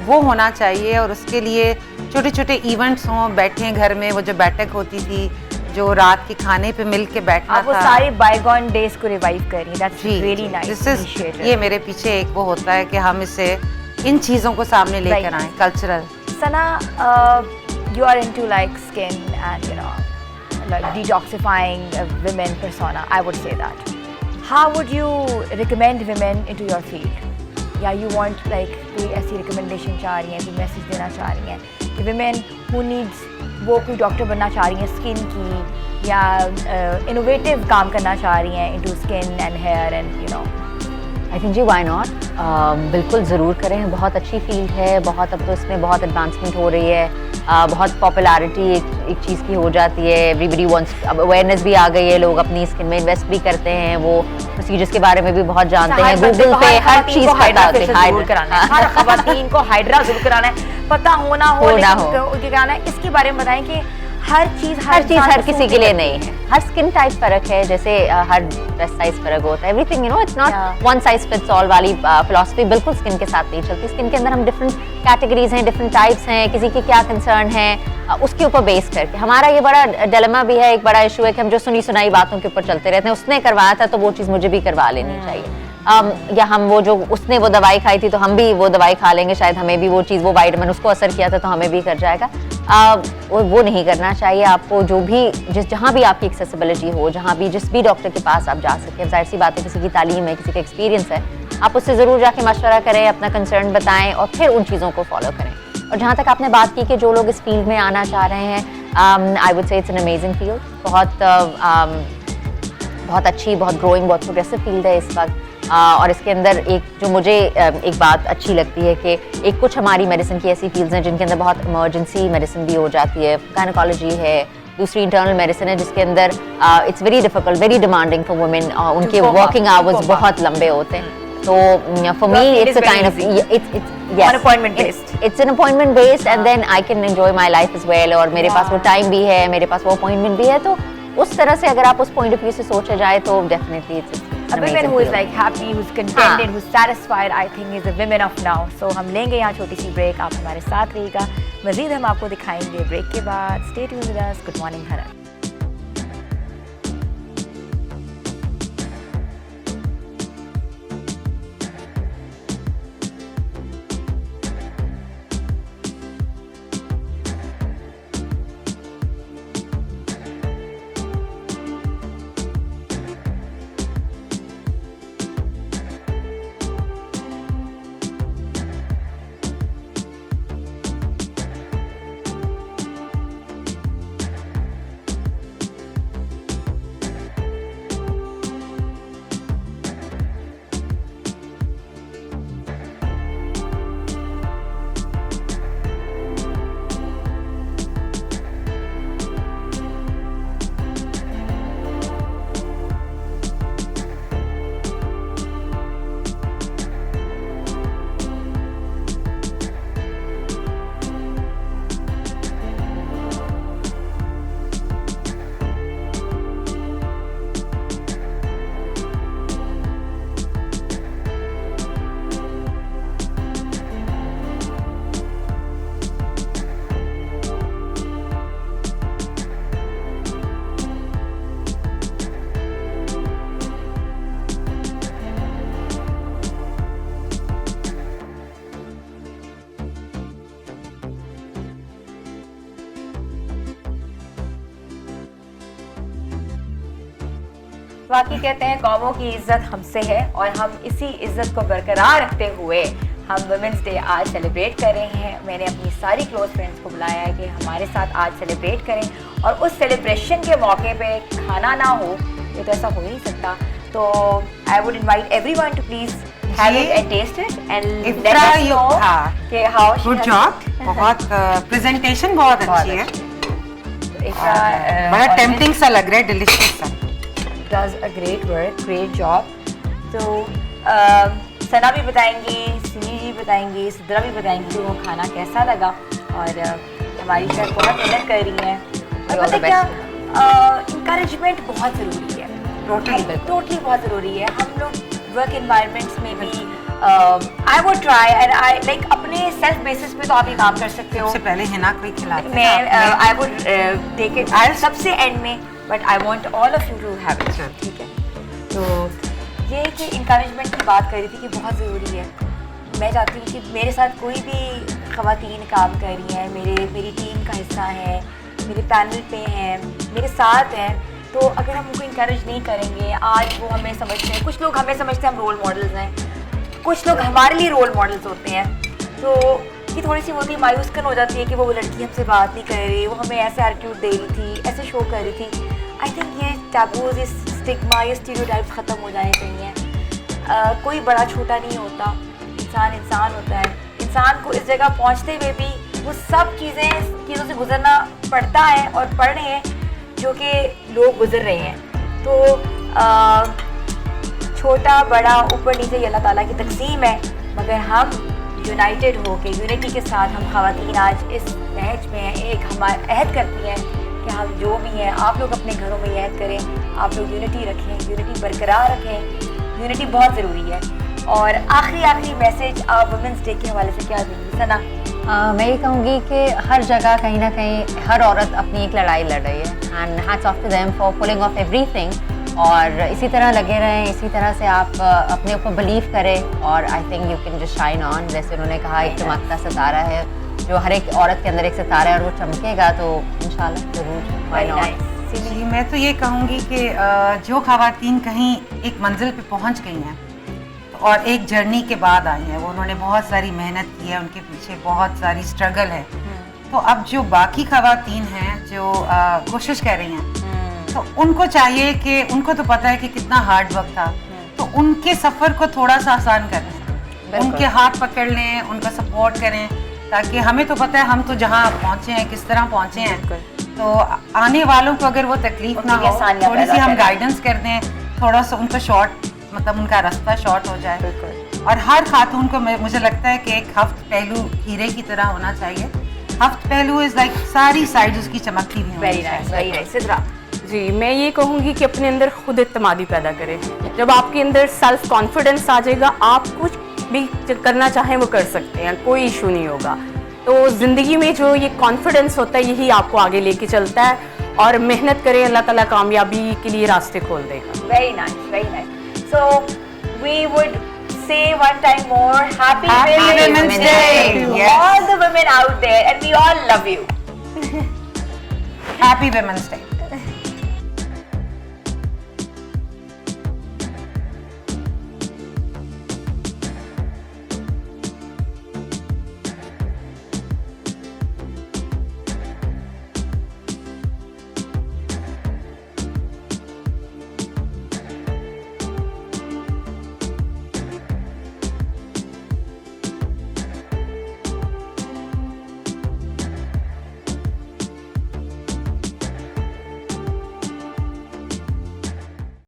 वो होना चाहिए और उसके लिए छोटे छोटे इवेंट्स हों, बैठें घर में, वो जो बैठक होती थी जो रात के खाने पे मिल के बैठना आप वो था, सारे बायगॉन डेज को रिवाइव कर रही हैं। दैट्स जी रियली नाइस इनिशिएटिव। ये मेरे पीछे एक वो होता है कि हम इसे इन चीज़ों को सामने लेकर आएं, cultural. Sana, you are into like skin and like detoxifying women persona. I would say that. How would you recommend women into your field? या you want like कोई ऐसी recommendation चाह रही हैं, कोई मैसेज देना चाह रही हैं कि women who needs वो कोई डॉक्टर बनना चाह रही हैं स्किन की या इनोवेटिव काम करना चाह रही हैं into skin and hair and I think जी वाई नॉट, बिल्कुल ज़रूर करें। बहुत अच्छी फील्ड है, बहुत अब तो इसमें बहुत एडवांसमेंट हो रही है, बहुत पॉपुलैरिटी एक चीज़ की हो जाती है। एवरीबडी वांट्स, अब अवेयरनेस भी आ गई है, लोग अपनी स्किन में इन्वेस्ट भी करते हैं, वो प्रोसीजर्स के बारे में भी बहुत जानते हैं, गूगल पे हर चीज़ पता होती है। हर ख़वातीन को हाइड्रा ज़रूर कराना है, पता होना हो उनके कराना है। इसके बारे में बताएं कि हर चीज़ हर किसी के लिए नहीं है, हर स्किन टाइप फर्क है, जैसे हर ड्रेस साइज फर्क होता है, everything it's not one size fits all वाली फिलॉसफी बिल्कुल स्किन के साथ नहीं चलती। स्किन के अंदर हम डिफरेंट कैटेगरीज हैं, डिफरेंट टाइप्स हैं, किसी की क्या कंसर्न है उसके ऊपर बेस करके हमारा ये बड़ा डिलेमा भी है, एक बड़ा इशू है कि हम जो सुनी सुनाई बातों के ऊपर चलते रहते हैं। उसने करवाया था तो वो चीज़ मुझे भी करवा लेनी चाहिए, या हम उसने वो दवाई खाई थी तो हम भी वो दवाई खा लेंगे, शायद हमें भी वो चीज़, वो वाइटामिन उसको असर किया था तो हमें भी कर जाएगा। वो नहीं करना चाहिए आपको। जो भी जहाँ भी आपकी एक्सेसिबिलिटी हो, जहाँ भी जिस भी डॉक्टर के पास आप जा सकें, जाहिर सी बात है किसी की तालीम है, किसी का एक्सपीरियंस है, आप उससे ज़रूर जाके मशवरा करें, अपना कंसर्न बताएं और फिर उन चीज़ों को फॉलो करें। और जहाँ तक आपने बात की कि जो लोग इस फील्ड में आना चाह रहे हैं, आई वुड से इट्स एन अमेजिंग फील्ड, बहुत अच्छी, बहुत ग्रोइंग, बहुत प्रोग्रेसिव फील्ड है इस वक्त। और इसके अंदर एक जो मुझे एक बात अच्छी लगती है कि एक कुछ हमारी मेडिसिन की ऐसी फील्ड्स हैं जिनके अंदर बहुत इमरजेंसी मेडिसिन भी हो जाती है, गायनेकोलॉजी है, दूसरी इंटरनल मेडिसिन है जिसके अंदर it's very difficult, very demanding for women, उनके वर्किंग आवर्स बहुत लंबे होते हैं। तो for me it's a kind of it's an appointment based and then I can enjoy my life as well. और मेरे पास वो टाइम भी है, मेरे पास वो अपॉइंटमेंट भी है, तो उस तरह से अगर आप उस पॉइंट ऑफ व्यू से सोचा जाए तो definitely it's A woman who is like happy, who's contented, who's satisfied, I think is the women of now. So हम लेंगे यहाँ छोटी सी ब्रेक, आप हमारे साथ रहिएगा, मजीद हम आपको दिखाएंगे ब्रेक के बाद। Stay tuned with us. Good morning, Haran. वाकई कहते हैं कौमों की इज्जत हमसे है और हम इसी इज्जत को बरकरार रखते हुए हम वुमेंस डे आज सेलिब्रेट कर रहे हैं। मैंने अपनी सारी क्लोज फ्रेंड्स को बुलाया है कि हमारे साथ आज सेलिब्रेट करें और उस सेलिब्रेशन के मौके पे खाना ना हो, ये तो ऐसा हो ही नहीं सकता। तो I would invite everyone to please have it and taste it and let इफ्रा us know हाँ कि how she good has- job, बहुत प्रेजेंटेशन बहुत अच्छी है, इफ्रा बड़ा टेम्पटिंग सा लग रहा है, डिलीशियस सा। does a great work, great job. तो सना भी बताएंगी, सिमी जी बताएंगी, सिद्रा भी बताएंगी कि वो खाना कैसा लगा। और हमारी शेफ बहुत मेहनत कर रही हैं। और all पता the है क्या, best इंकरेजमेंट बहुत ज़रूरी है, टोटली बहुत ज़रूरी है। हम लोग वर्क इन्वायरमेंट्स में भी I would try and I like अपने सेल्फ बेसिस पे तो आप ये काम कर सकते हो। सबसे पहले हिना को ही खिलाते हैं मैं आपने। आई वुड टेक इट सबसे एंड में, but I want all of you to have it, ठीक है। तो ये कि इंकरेजमेंट की बात कर रही थी कि बहुत ज़रूरी है। मैं चाहती हूँ कि मेरे साथ कोई भी ख़वातीन काम कर रही हैं, मेरी टीम का हिस्सा है, मेरे पैनल पे हैं, मेरे साथ हैं, तो अगर हम उनको इंकरेज नहीं करेंगे, आज वो हमें समझते हैं, कुछ लोग हमें समझते हैं हम रोल मॉडल्स हैं, कुछ लोग हमारे लिए रोल मॉडल्स होते हैं, तो ये थोड़ी सी होती है, मायूस कन हो जाती है कि वो लड़की हमसे बात नहीं कर रही, वो हमें ऐसे एटीट्यूड दे रही थी, ऐसे शो कर रही थी। आई थिंक ये टैबूज, ये स्टिग्मा, ये स्टीरियोटाइप्स ख़त्म हो जाने चाहिए। कोई बड़ा छोटा नहीं होता, इंसान इंसान होता है। इंसान को इस जगह पहुंचते हुए भी वो सब चीज़ों से गुजरना पड़ता है और पड़ रहे हैं जो कि लोग गुजर रहे हैं। तो छोटा बड़ा ऊपर नीचे ये अल्लाह ताला की तकसीम है, मगर हम यूनाइटेड हो के यूनिटी के साथ हम ख़वातीन आज इस महज में हैं। एक हमारा अहद करती हैं कि हम जो भी हैं, आप लोग अपने घरों में अहद करें, आप लोग यूनिटी रखें, यूनिटी बरकरार रखें, यूनिटी बहुत ज़रूरी है। और आखिरी मैसेज आप वुमेंस डे के हवाले से क्या देंगी सना? मैं ये कहूँगी कि हर जगह कहीं ना कहीं हर औरत अपनी एक लड़ाई लड़ रही है and hats off to them for pulling off everything. और इसी तरह लगे रहें, इसी तरह से आप अपने ऊपर बिलीव करें और I think you can just shine on. जैसे उन्होंने कहा एक चमकता सितारा है जो हर एक औरत के अंदर एक सितारा है और वो चमकेगा तो इंशाल्लाह ज़रूर। Very nice. जी, मैं तो ये कहूँगी कि जो ख़वातीन कहीं एक मंजिल पे पहुँच गई हैं और एक जर्नी के बाद आई हैं, वो उन्होंने बहुत सारी मेहनत की है, उनके पीछे बहुत सारी स्ट्रगल है, तो अब जो बाकी ख़वातीन हैं जो कोशिश कर रही हैं, तो उनको चाहिए कि उनको तो पता है कि कितना हार्ड वर्क था, तो उनके सफ़र को थोड़ा सा आसान करें, उनके हाथ पकड़ लें, उनका सपोर्ट करें, ताकि हमें तो पता है हम तो जहाँ पहुँचे हैं, किस तरह पहुँचे हैं, तो आने वालों को अगर वो तकलीफ ना हो, थोड़ी सी हम गाइडेंस कर दें, थोड़ा सा उनको शॉर्ट मतलब उनका रास्ता शॉर्ट हो जाए। और हर खातून को मुझे लगता है कि एक हफ्त पहलू हीरे की तरह होना चाहिए। हफ्त पहलू इज लाइक सारी साइड उसकी चमकती भी होनी चाहिए। Very nice. सिद्रा? जी, मैं ये कहूँगी कि अपने अंदर खुद इत्मीदी पैदा करें। जब आपके अंदर सेल्फ कॉन्फिडेंस आ जाएगा, आप कुछ भी करना चाहें वो कर सकते हैं, कोई इशू नहीं होगा। तो ज़िंदगी में जो ये कॉन्फिडेंस होता है यही आपको आगे लेके चलता है, और मेहनत करें, अल्लाह ताला कामयाबी के लिए रास्ते खोल देगा। Very nice, very nice. So we would say one time more, Happy Women's Day to Yes. all the women out there, and we all love you. Happy Women's Day.